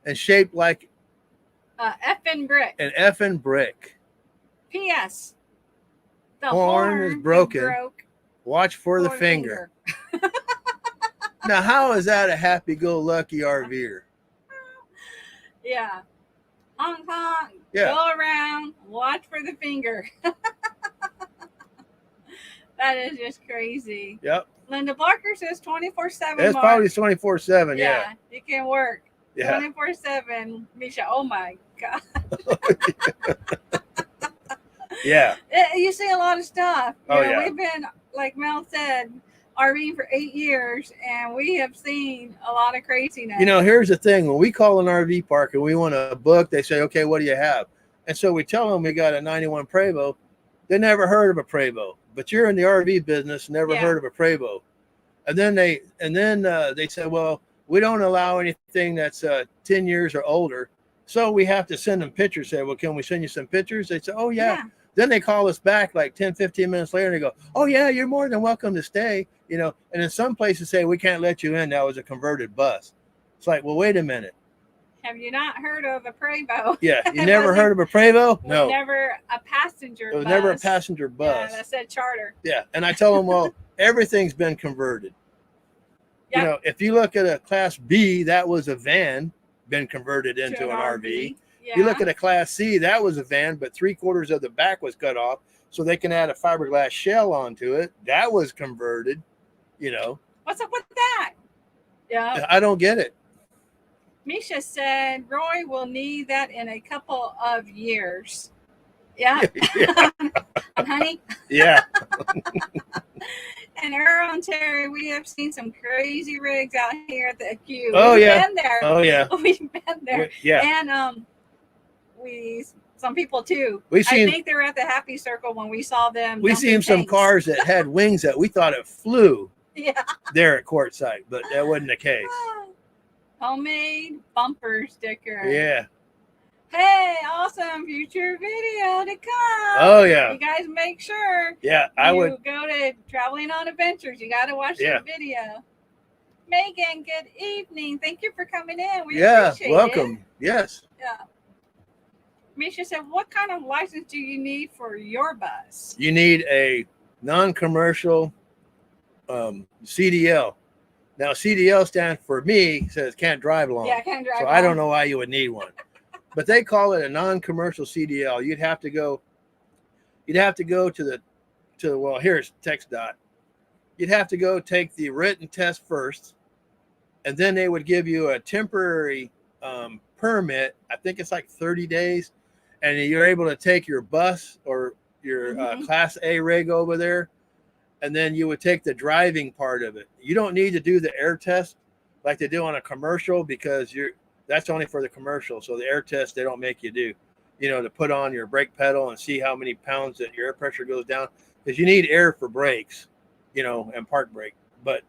and shaped like effing brick. an effing brick. P.S. The horn is broken. broke Watch for the finger. Now, how is that a happy-go-lucky RVer? Yeah. Honk, honk. Yeah. Go around. Watch for the finger. That is just crazy. Yep. Linda Barker says 24/7. It's probably 24/7. Yeah. It can work. Yeah. 24/7. Misha, oh my God. Yeah. You see a lot of stuff. Oh, yeah. We've been, like Mel said, RVing for 8 years, and we have seen a lot of craziness. You know, here's the thing. When we call an RV park and we want to book, they say, okay, what do you have? And so we tell them we got a 91 Prevost. They never heard of a Prevost, but you're in the RV business, never heard of a Prevost. And then they said, well, we don't allow anything that's 10 years or older. So we have to send them pictures. Say, well, can we send you some pictures? They say, oh, yeah. Then they call us back like 10, 15 minutes later and they go, oh, yeah, you're more than welcome to stay. You know, and in some places say, we can't let you in. That was a converted bus. It's like, well, wait a minute. Have you not heard of a Prevost? Yeah. You never heard of a Prevost? No. Never a passenger bus. It was never a passenger bus. Yeah, that said charter. Yeah. And I tell them, well, everything's been converted. Yep. You know, if you look at a Class B, that was a van been converted into an RV. Yeah. You look at a Class C, that was a van, but 3/4 of the back was cut off so they can add a fiberglass shell onto it. That was converted, you know. What's up with that? Yeah. I don't get it. Misha said Roy will need that in a couple of years. Yeah. Yeah. Honey. Yeah. And Earl Terry, we have seen some crazy rigs out here at the Q. Oh, We've yeah. been there. Oh, yeah. We've been there. Yeah. And some people too. We seen, I think they were at the Happy Circle when we saw them. We seen some cars that had wings that we thought it flew. Yeah. There at Quartzsite, but that wasn't the case. Homemade bumper sticker. Yeah. Hey, awesome future video to come. Oh, yeah. You guys make sure. Yeah, I would go to Traveling on Adventures. You got to watch the video. Megan, good evening. Thank you for coming in. We appreciate welcome. it. Yes. Yeah. Misha said, what kind of license do you need for your bus? You need a non-commercial CDL. Now, CDL stands for me, says can't drive long. Yeah, can't drive so long. I don't know why you would need one. But they call it a non-commercial CDL. You'd have to go to well, here's text dot. You'd have to go take the written test first, and then they would give you a temporary permit. I think it's like 30 days, and you're able to take your bus or your Class A rig over there, and then you would take the driving part of it. You don't need to do the air test like they do on a commercial because that's only for the commercial. So the air test, they don't make you do, to put on your brake pedal and see how many pounds that your air pressure goes down, because you need air for brakes, and park brake. But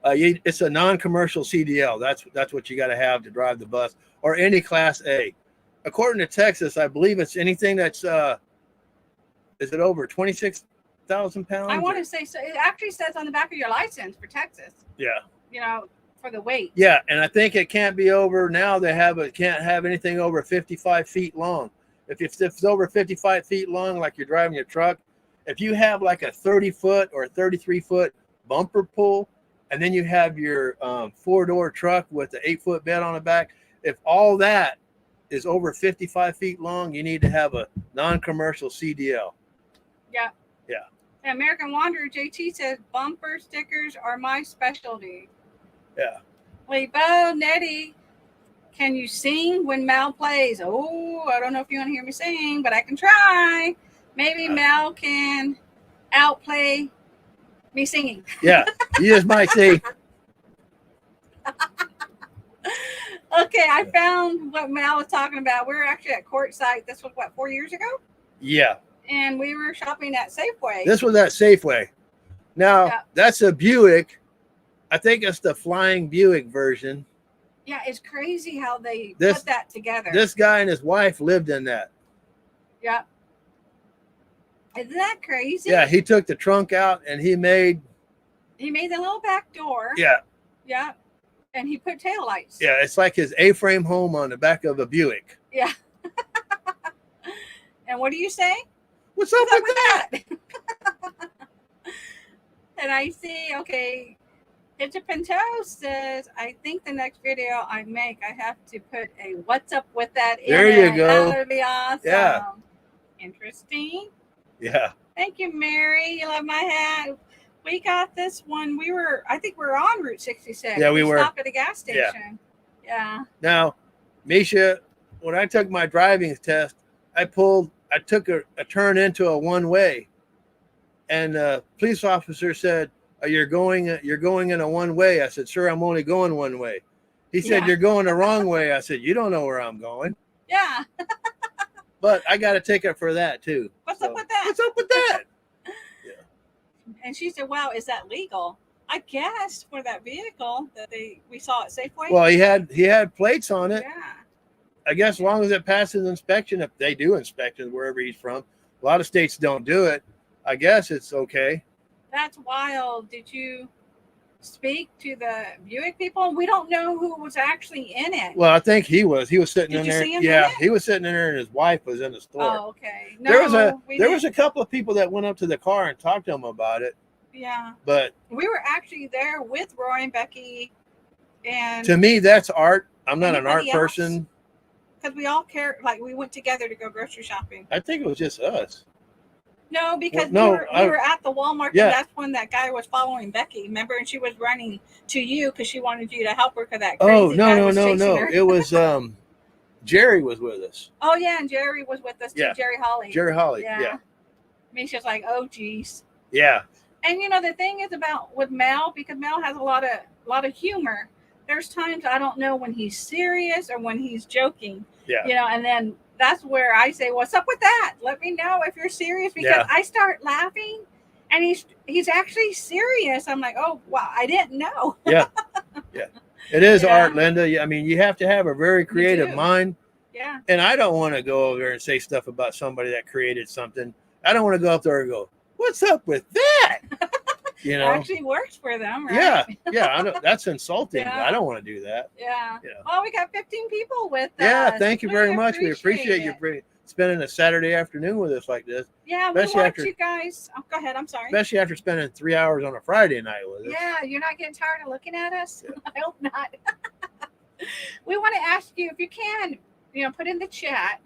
it's a non-commercial CDL. That's what you got to have to drive the bus or any Class A. According to Texas, I believe it's anything that's, is it over 26,000 pounds? I want to say, so it actually says on the back of your license for Texas. Yeah. For the weight. Yeah, and I think it can't be over now. Can't have anything over 55 feet long. If it's over 55 feet long, like you're driving your truck, if you have like a 30-foot or 33-foot bumper pull, and then you have your 4-door truck with the 8-foot bed on the back, if all that is over 55 feet long, you need to have a non-commercial CDL. Yeah. Yeah. The American Wanderer JT says bumper stickers are my specialty. Yeah. Lebo, Nettie, can you sing when Mal plays? Oh, I don't know if you want to hear me sing, but I can try. Maybe Mal can outplay me singing. Yeah, you just might see. Okay, I found what Mal was talking about. We were actually at Quartzsite. This was, 4 years ago? Yeah. And we were shopping at Safeway. This was at Safeway. Now, that's a Buick. I think it's the Flying Buick version. Yeah, it's crazy how they This- put that together. This guy and his wife lived in that. Yeah. Isn't that crazy? Yeah, he took the trunk out and he made He made the little back door. yeah. Yeah. And he put taillights. Yeah, it's like his A-frame home on the back of a Buick. Yeah. And what do you say? What's up with that? And I see, okay, Hidja Pinto says, I think the next video I make, I have to put a what's up with that in There it. you go. That would be awesome. Yeah. Interesting. Yeah. Thank you, Mary. You love my hat. We got this one. I think we were on Route 66. Yeah, we were. Stopped at a gas station. Yeah. Now, Misha, when I took my driving test, I took a turn into a one-way, and the police officer said, you're going in a one-way. I said, sir, I'm only going one way. He said, Yeah. you're going the wrong way. I said, you don't know where I'm going. Yeah. But I got a ticket for that too. What's up with that? What's up with that? And she said, wow, is that legal? I guess for that vehicle that we saw at Safeway. Well, he had plates on it. Yeah. I guess as long as it passes inspection, if they do inspections wherever he's from, a lot of states don't do it. I guess it's okay. That's wild. Did you speak to the Buick people? We don't know who was actually in it. Well, I think he was sitting Did in you there. see him Yeah, in it? he was sitting in there, and his wife was in the store. Oh, okay. No, there was a couple of people that went up to the car and talked to him about it. Yeah. But We were actually there with Roy and Becky, and to me, that's art. I'm not an art Anybody else? person. because we all care, like we went together to go grocery shopping. I think it was just us. No, because Well, we were at the Walmart, Yeah. and that's when that guy was following Becky. Remember, and she was running to you because she wanted you to help her because that crazy Oh guy no! was chasing her. It was Jerry was with us. Oh yeah, and Jerry was with us too. Yeah. Jerry Holly. Jerry Holly. Yeah. Yeah. Misha's like, oh geez. Yeah. And you know the thing is about with Mel, because Mel has a lot of humor. There's times I don't know when he's serious or when he's joking. Yeah. You know, and then that's where I say, "What's up with that? Let me know if you're serious," because Yeah. I start laughing, and he's actually serious. I'm like, "Oh wow, I didn't know." Yeah. Yeah. It is Yeah. art, Linda. I mean, you have to have a very creative do. mind. Yeah. And I don't want to go over there and say stuff about somebody that created something. I don't want to go up there and go, "What's up with that?" You know? Actually works for them, right? Yeah. Yeah. I know that's insulting. Yeah. I don't want to do that. Yeah. Yeah. Well, we got 15 people with us. Yeah. Thank you very We much. We appreciate you it. spending a Saturday afternoon with us like this, Yeah, we especially want after- you guys. Oh, go ahead. I'm sorry. especially after spending 3 hours on a Friday night with us. Yeah, you're not getting tired of looking at us? I hope not. We want to ask you if you can, put in the chat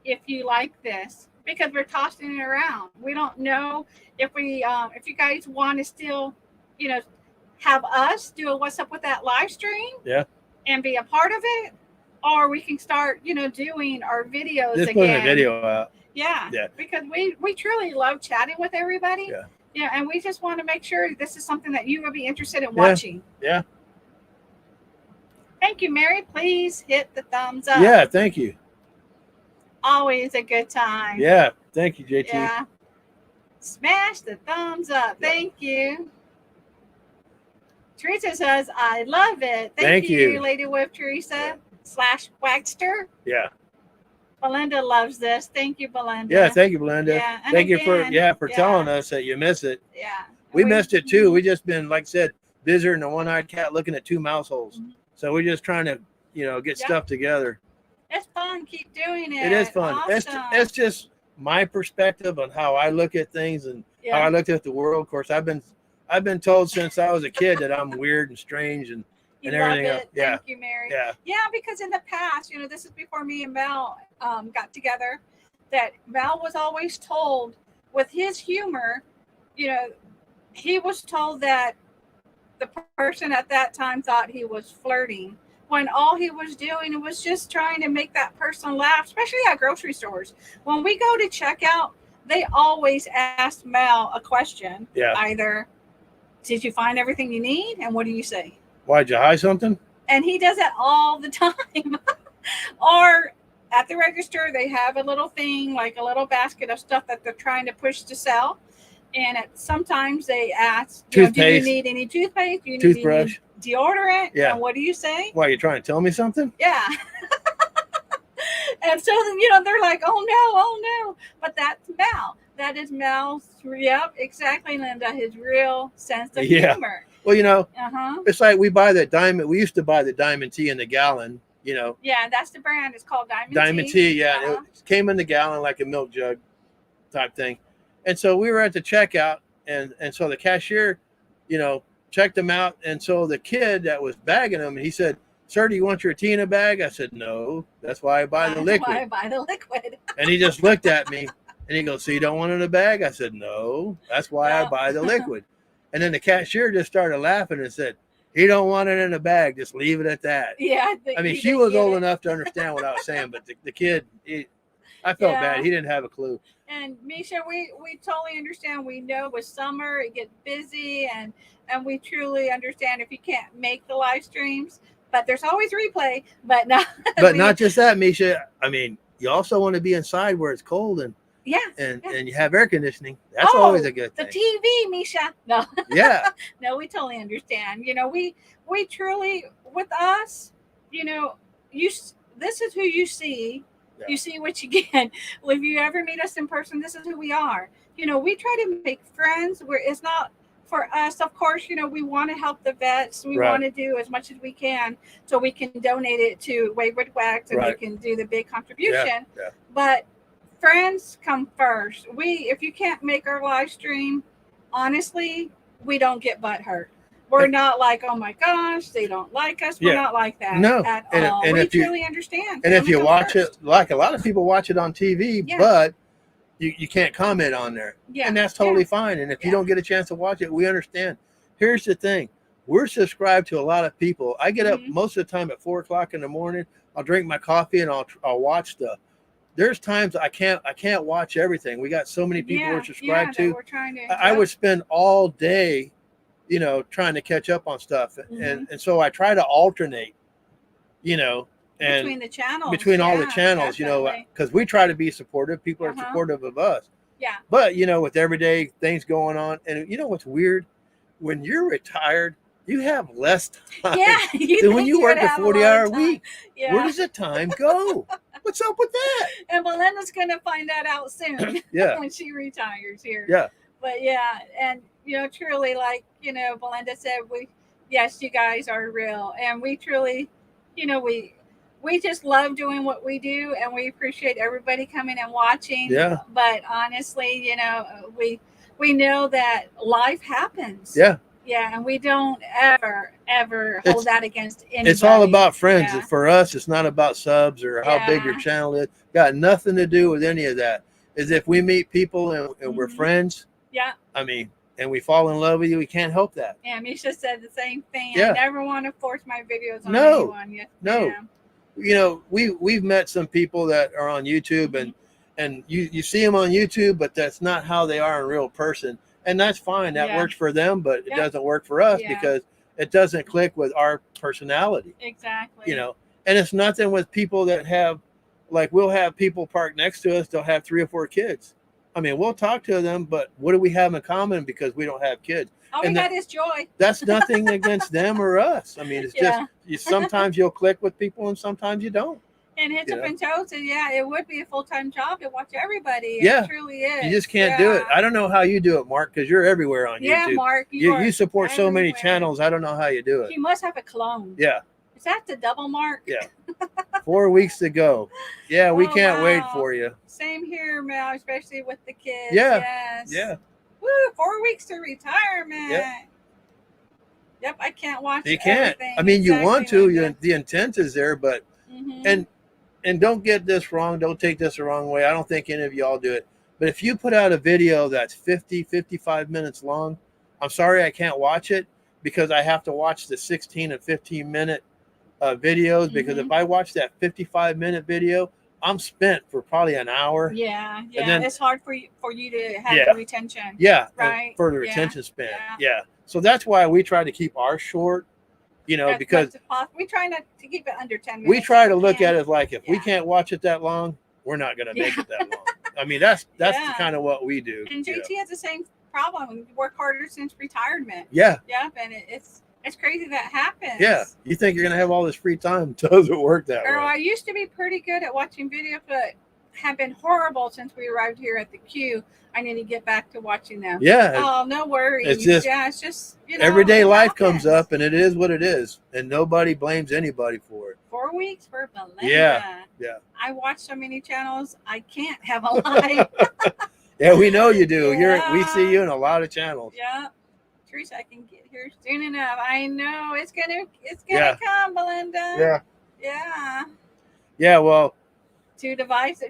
if you like this, because we're tossing it around. We don't know if if you guys want to still, have us do a What's Up With That live stream. Yeah. And be a part of it, or we can start, doing our videos Just again. putting a video out. Yeah. Yeah. Because we truly love chatting with everybody. Yeah. Yeah, and we just want to make sure this is something that you will be interested in watching. Yeah. Thank you, Mary. Please hit the thumbs up. Yeah. Thank you. Always a good time. Yeah. Thank you, JT. Yeah. Smash the thumbs up. Yeah. Thank you. Teresa says, I love it. Thank you. Lady Whip Teresa / Wagster. Yeah. Belinda loves this. Thank you, Belinda. Yeah. Thank you, Belinda. Yeah, and Thank you for again, telling us that you miss it. Yeah. We missed it too. We just been, like I said, busier than a one-eyed cat looking at two mouse holes. Mhm. So we're just trying to, get Yeah. stuff together. It's fun. Keep doing it. It is fun. Awesome. It's just my perspective on how I look at things and how I looked at the world. Of course, I've been told since I was a kid that I'm weird and strange and You everything love else. it. Yeah. Thank you, Mary. Yeah. Yeah, because in the past, this is before me and Mel got together, that Mel was always told with his humor, he was told that the person at that time thought he was flirting when all he was doing was just trying to make that person laugh, especially at grocery stores. When we go to checkout, they always ask Mel a question. Yeah. Either, did you find everything you need? And what do you say? Why'd you hide something? And he does that all the time. Or at the register, they have a little thing, like a little basket of stuff that they're trying to push to sell. And sometimes they ask, do you Toothpaste. need any toothpaste? Do you need Toothbrush. deodorant. Yeah. And what do you say? Why, you trying to tell me something? Yeah. And so then, they're like, oh no. But that's Mel. That is Mel's, yep, exactly, Linda, his real sense of humor. Well, Uh-huh. it's like we buy that diamond. We used to buy the diamond tea in the gallon, Yeah, that's the brand. It's called Diamond tea, yeah. Uh-huh. It came in the gallon like a milk jug type thing. And so we were at the checkout, and so the cashier, checked them out. And so the kid that was bagging them, he said, "Sir, do you want your tea in a bag?" I said, "No, that's why I buy the liquid." Why I buy the liquid. And he just looked at me and he goes, "So you don't want it in a bag?" I said, "No, that's why I buy the liquid." And then the cashier just started laughing and said, "He don't want it in a bag. Just leave it at that." Yeah. I mean, she was old enough to understand what I was saying, but the kid, I felt bad. He didn't have a clue. And Misha, we totally understand. We know with summer it gets busy, and we truly understand if you can't make the live streams, but there's always replay. But not. But not just that, Misha. I mean, you also want to be inside where it's cold and you have air conditioning. That's always a good thing. The TV, Misha. No. Yeah. No, we totally understand. We truly, with us, this is who you see. Yeah. You see what you get. If you ever meet us in person, this is who we are. We try to make friends where it's not for us. Of course, we want to help the vets. We want to do as much as we can so we can donate it to Wayward Wax and we can do the big contribution. Yeah. But friends come first. If you can't make our live stream, honestly, we don't get butthurt. We're not like, oh my gosh, they don't like us. We're not like that at all. And we truly understand. And if you watch it, like a lot of people watch it on TV, but you can't comment on there. Yeah. And that's totally fine. And if you don't get a chance to watch it, we understand. Here's the thing. We're subscribed to a lot of people. I get up most of the time at 4:00 in the morning. I'll drink my coffee and I'll watch stuff. There's times I can't watch everything. We got so many people we're subscribed to. We're trying to I would spend all day trying to catch up on stuff. And so I try to alternate, and between the channels, between all the channels, because we try to be supportive. People are supportive of us. Yeah. But, with everyday things going on. And what's weird? When you're retired, you have less time than when you work a 40-hour week. Yeah. Where does the time go? What's up with that? And Belinda's going to find that out soon. When she retires here. Yeah. But and truly, like Belinda said, you guys are real, and we truly, we just love doing what we do, and we appreciate everybody coming and watching. Yeah. But honestly, we know that life happens. Yeah. Yeah, and we don't ever hold that against anybody. It's all about friends. Yeah. For us, it's not about subs or how big your channel is. Got nothing to do with any of that. Is if we meet people and we're friends. Yeah. I mean, and we fall in love with you, we can't help that. Yeah, Misha said the same thing. Yeah. I never want to force my videos on anyone. Yes, no. We've met some people that are on YouTube and you see them on YouTube, but that's not how they are in real person. And that's fine. That works for them, but it doesn't work for us because it doesn't click with our personality. Exactly. And it's nothing with people that have, like, we'll have people park next to us. They'll have 3 or 4 kids. I mean, we'll talk to them, but what do we have in common because we don't have kids? All we got is joy. That's nothing against them or us. I mean, it's just sometimes you'll click with people and sometimes you don't. And Hits Up and Toes said, it would be a full-time job to watch everybody. Yeah. It truly is. You just can't do it. I don't know how you do it, Mark, because you're everywhere on YouTube. Yeah, Mark. You support so many channels. I don't know how you do it. You must have a clone. Yeah. Is that the double Mark? Yeah. 4 weeks to go. Yeah, we can't wait for you. Same here, Mel, especially with the kids. Yeah. Yes. Yeah. Woo, 4 weeks to retirement. Yep, I can't watch You can't. Everything. I mean, you want to. The intent is there, but and don't get this wrong. Don't take this the wrong way. I don't think any of y'all do it. But if you put out a video that's 50, 55 minutes long, I'm sorry I can't watch it because I have to watch the 16 and 15-minute videos because if I watch that 55-minute video, I'm spent for probably an hour. Yeah. And then, it's hard for you to have the retention. Yeah. Right. For the retention span. Yeah. So that's why we try to keep ours short. Because we try not to keep it under 10 minutes. We try to look at it like if we can't watch it that long, we're not going to make it that long. I mean, that's kind of what we do. And JT has the same problem. We work harder since retirement. Yeah. Yep. And It's crazy that happens. Yeah, you think you're gonna have all this free time? Doesn't work that Girl, way. I used to be pretty good at watching videos, but have been horrible since we arrived here at the queue. I need to get back to watching them. Yeah, Oh, no worries. it's just it's just everyday it life happens. comes up, and it is what it is, and nobody blames anybody for it. 4 weeks for Belinda. Yeah. I watch so many channels. I can't have a life. Yeah, we know you do. Yeah. We see you in a lot of channels. Yeah. Teresa, I can get here soon enough. I know it's gonna Yeah. come, Belinda. Yeah. Yeah. Yeah. Well. 2 devices.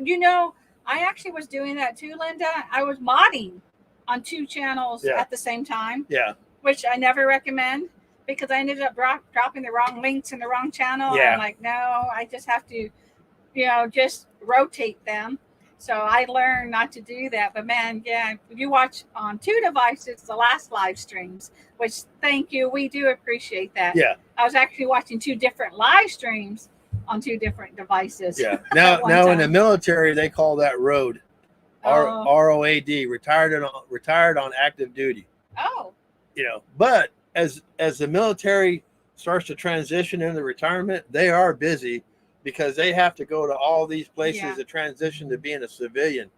I actually was doing that too, Linda. I was modding on 2 channels at the same time. Yeah. Which I never recommend because I ended up dropping the wrong links in the wrong channel. Yeah. I'm like, no, I just have to, just rotate them. So I learned not to do that. But man, yeah, you watch on 2 devices the last live streams, which thank you. We do appreciate that. Yeah. I was actually watching 2 different live streams on 2 different devices. Yeah. Now in the military, they call that road. Oh. ROAD, retired on active duty. Oh. But as the military starts to transition into retirement, they are busy because they have to go to all these places to transition to being a civilian.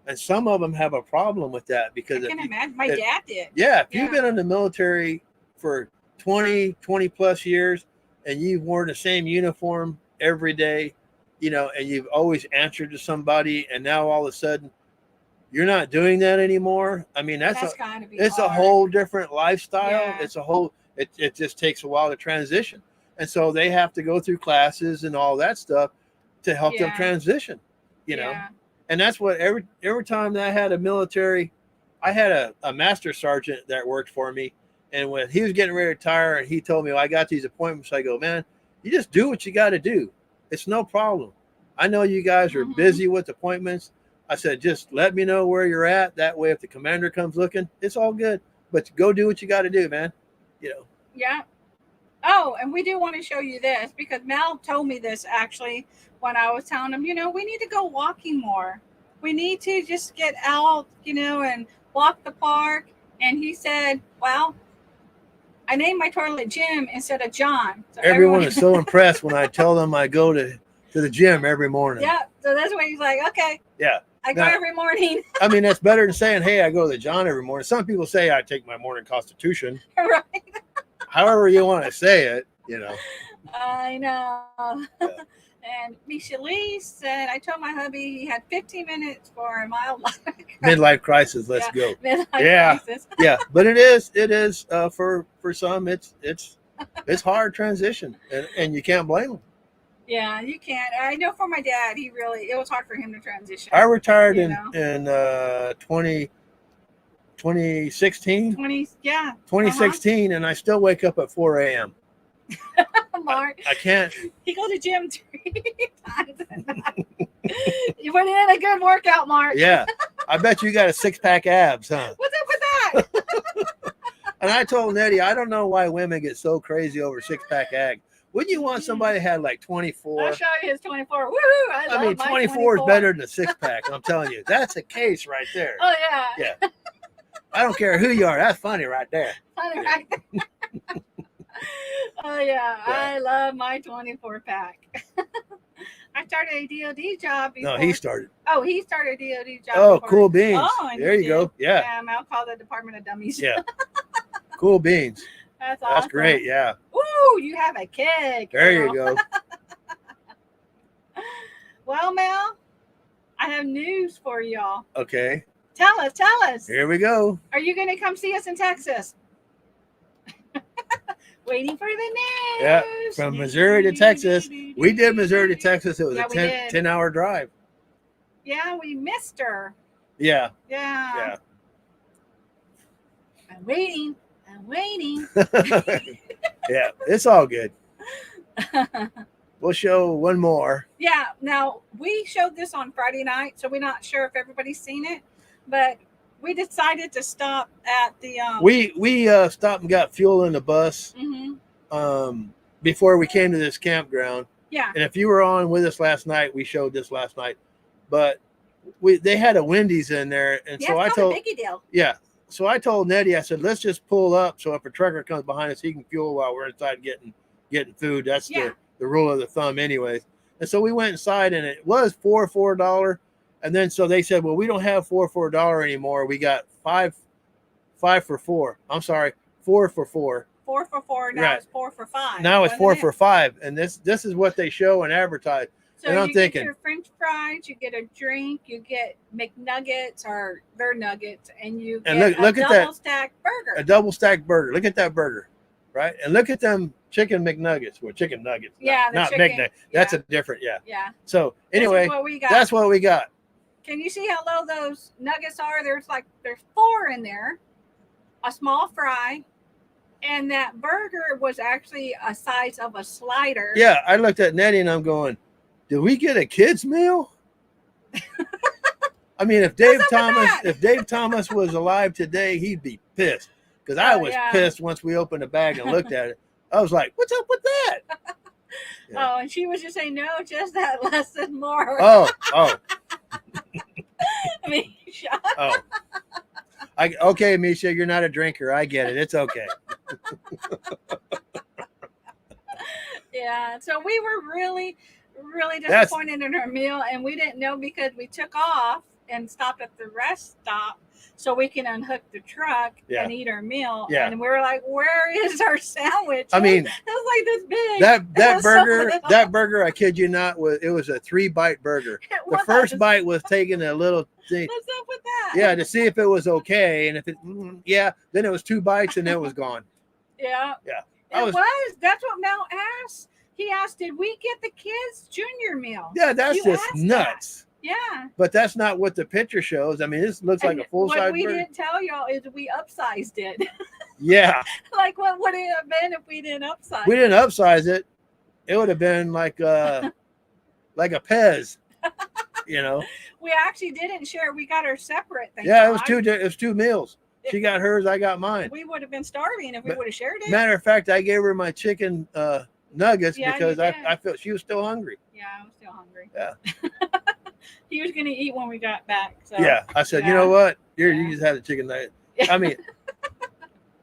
And some of them have a problem with that because I can imagine. My dad did. Yeah, if you've been in the military for 20 plus years and you've worn the same uniform every day, and you've always answered to somebody, and now all of a sudden you're not doing that anymore. I mean, it's hard. a whole different lifestyle. Yeah. It just takes a while to transition. And so they have to go through classes and all that stuff to help them transition, And that's what every time that I had a military, I had a master sergeant that worked for me. And when he was getting ready to retire and he told me, I got these appointments, I go, man, you just do what you got to do. It's no problem. I know you guys are busy with appointments. I said, just let me know where you're at. That way, if the commander comes looking, it's all good. But go do what you got to do, man. Yeah. Oh, and we do want to show you this because Mel told me this actually when I was telling him, we need to go walking more. We need to just get out, and walk the park. And he said, well, I named my toilet Jim instead of John. So everyone is so impressed when I tell them I go to the gym every morning. Yeah. So that's why he's like, okay. Yeah. I go every morning. I mean, that's better than saying, hey, I go to the John every morning. Some people say I take my morning constitution. Right. However you want to say it, I know. Yeah. And Michelle said, I told my hubby he had 15 minutes for a mild midlife crisis. Let's go. Midlife crisis. Yeah. But it is for some, it's hard transition and you can't blame them. Yeah, you can't. I know for my dad, it was hard for him to transition. I retired in 2016. 2016, and I still wake up at 4 a.m. Mark, I can't. He goes to gym 3 times a night. You put in a good workout, Mark. Yeah, I bet you got a 6-pack abs, huh? What's up with that? And I told Nettie, I don't know why women get so crazy over 6-pack abs. Wouldn't you want somebody that had like 24? I'll show you his 24. Woo! I mean, 24 is better than a 6-pack. I'm telling you, that's a case right there. Oh yeah. Yeah. I don't care who you are. That's funny right there. Funny right there. Oh yeah, I love my 24-pack. I started a DOD job before. No, he started. Oh, he started a DOD job. Oh, before. cool beans. Oh, there you go. Yeah. I'll call the Department of Dummies. Yeah. Cool beans. That's awesome. That's great. Yeah. Ooh, you have a kid. There you go. Well, Mel, I have news for y'all. Okay. Tell us. Here we go. Are you going to come see us in Texas? Waiting for the news. Yeah, from Missouri to Texas. We did Missouri to Texas. It was a 10-hour drive. Yeah, we missed her. Yeah. Yeah. I'm waiting. Yeah, it's all good. We'll show one more. Yeah, now we showed this on Friday night, so we're not sure if everybody's seen it, but we decided to stop at the we stopped and got fuel in the bus before we came to this campground. Yeah. And if you were on with us last night, we showed this last night. But they had a Wendy's in there, and so I told Biggie deal. Yeah. so I told Nettie, I said, let's just pull up so if a trucker comes behind us, he can fuel while we're inside getting food. That's the rule of the thumb anyways. And so we went inside and it was $4 and then so they said, well, we don't have $4 anymore. We got five for $4. I'm sorry, 4 for $4. 4 for $4. Now it's 4 for $5. Now it's 4 for $5. And this is what they show and advertise. So and I'm you thinking, get your French fries, you get a drink, you get McNuggets or their nuggets, and you get look a at that. double-stacked burger. A double-stacked burger. Look at that burger, right? And look at them chicken McNuggets. Well, chicken nuggets. Yeah, not chicken, McNuggets. That's a different, Yeah. So anyway, that's what we got. Can you see how low those nuggets are? There's 4 in there, a small fry, and that burger was actually a size of a slider. Yeah, I looked at Nettie and I'm going, did we get a kid's meal? I mean, if Dave Thomas was alive today, he'd be pissed. Because I was pissed once we opened the bag and looked at it. I was like, what's up with that? Oh, and she was just saying, no, just that less and more. Oh. Misha. Oh. Okay, Misha, you're not a drinker. I get it. It's okay. Yeah, so we were really disappointed in our meal, and we didn't know because we took off and stopped at the rest stop so we can unhook the truck and eat our meal. Yeah. And we were like, where is our sandwich? I mean, it was like this big. That burger, I kid you not, it was a 3-bite burger. The first bite was taking a little thing. What's up with that? Yeah, to see if it was okay. And if it, then it was 2 bites and it was gone. Yeah. Yeah. That's what Mel asked. He asked, did we get the kids' junior meal? Yeah, that's just nuts. That. Yeah. But that's not what the picture shows. I mean, this looks like a full-size burger. What we didn't tell y'all is we upsized it. Yeah. Like, what would it have been if we didn't upsize it? We didn't upsize it. It would have been like a Pez, We actually didn't share. We got our separate things. Yeah, it was 2 meals. She got hers, I got mine. We would have been starving if we would have shared it. Matter of fact, I gave her my chicken nuggets because I felt she was still hungry. Yeah, I was still hungry. Yeah. He was going to eat when we got back. So, yeah, I said, you know what? You just had a chicken nugget. I mean,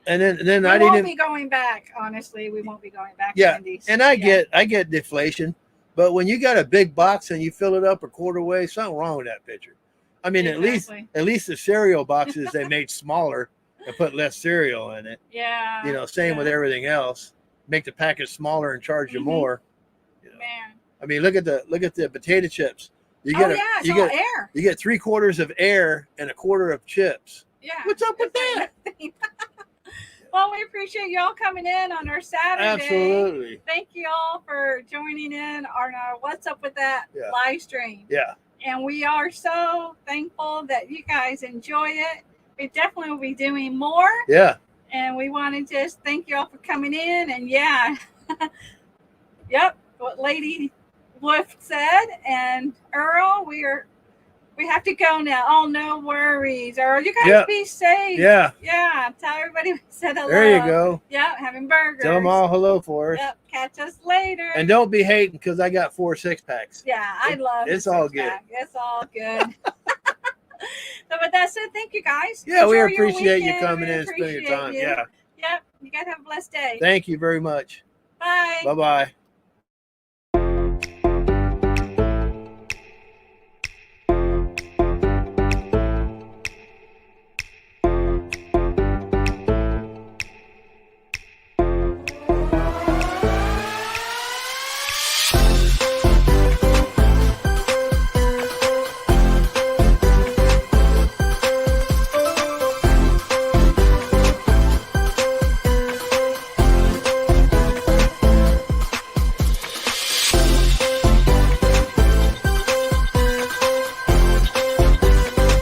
and then we won't be going back. Honestly, we won't be going back. Yeah, Wendy's. and I get deflation, but when you got a big box and you fill it up a quarter way, something wrong with that picture. I mean, at least the cereal boxes they made smaller and put less cereal in it. Yeah. Same with everything else. Make the package smaller and charge you more. Man. I mean, look at the potato chips. You get air. You get 3/4 of air and 1/4 of chips. Yeah. What's up with that? Well, we appreciate y'all coming in on our Saturday. Absolutely. Thank you all for joining in on our What's Up With That live stream. Yeah. And we are so thankful that you guys enjoy it. We definitely will be doing more. Yeah. And we want to just thank you all for coming in. And yep, what Lady Wolf said. And Earl, we have to go now. Oh, no worries. Earl, you guys be safe. Yeah. Yeah. Tell everybody we said hello. There you go. Yep, having burgers. Tell them all hello for us. Yep, catch us later. And don't be hating because I got 4 6-packs. Yeah, I love it. It's all good. It's all good. So with that said, thank you guys. Yeah, Enjoy we appreciate you coming in and spending your time. Yeah. Yep. You guys have a blessed day. Thank you very much. Bye. Bye-bye.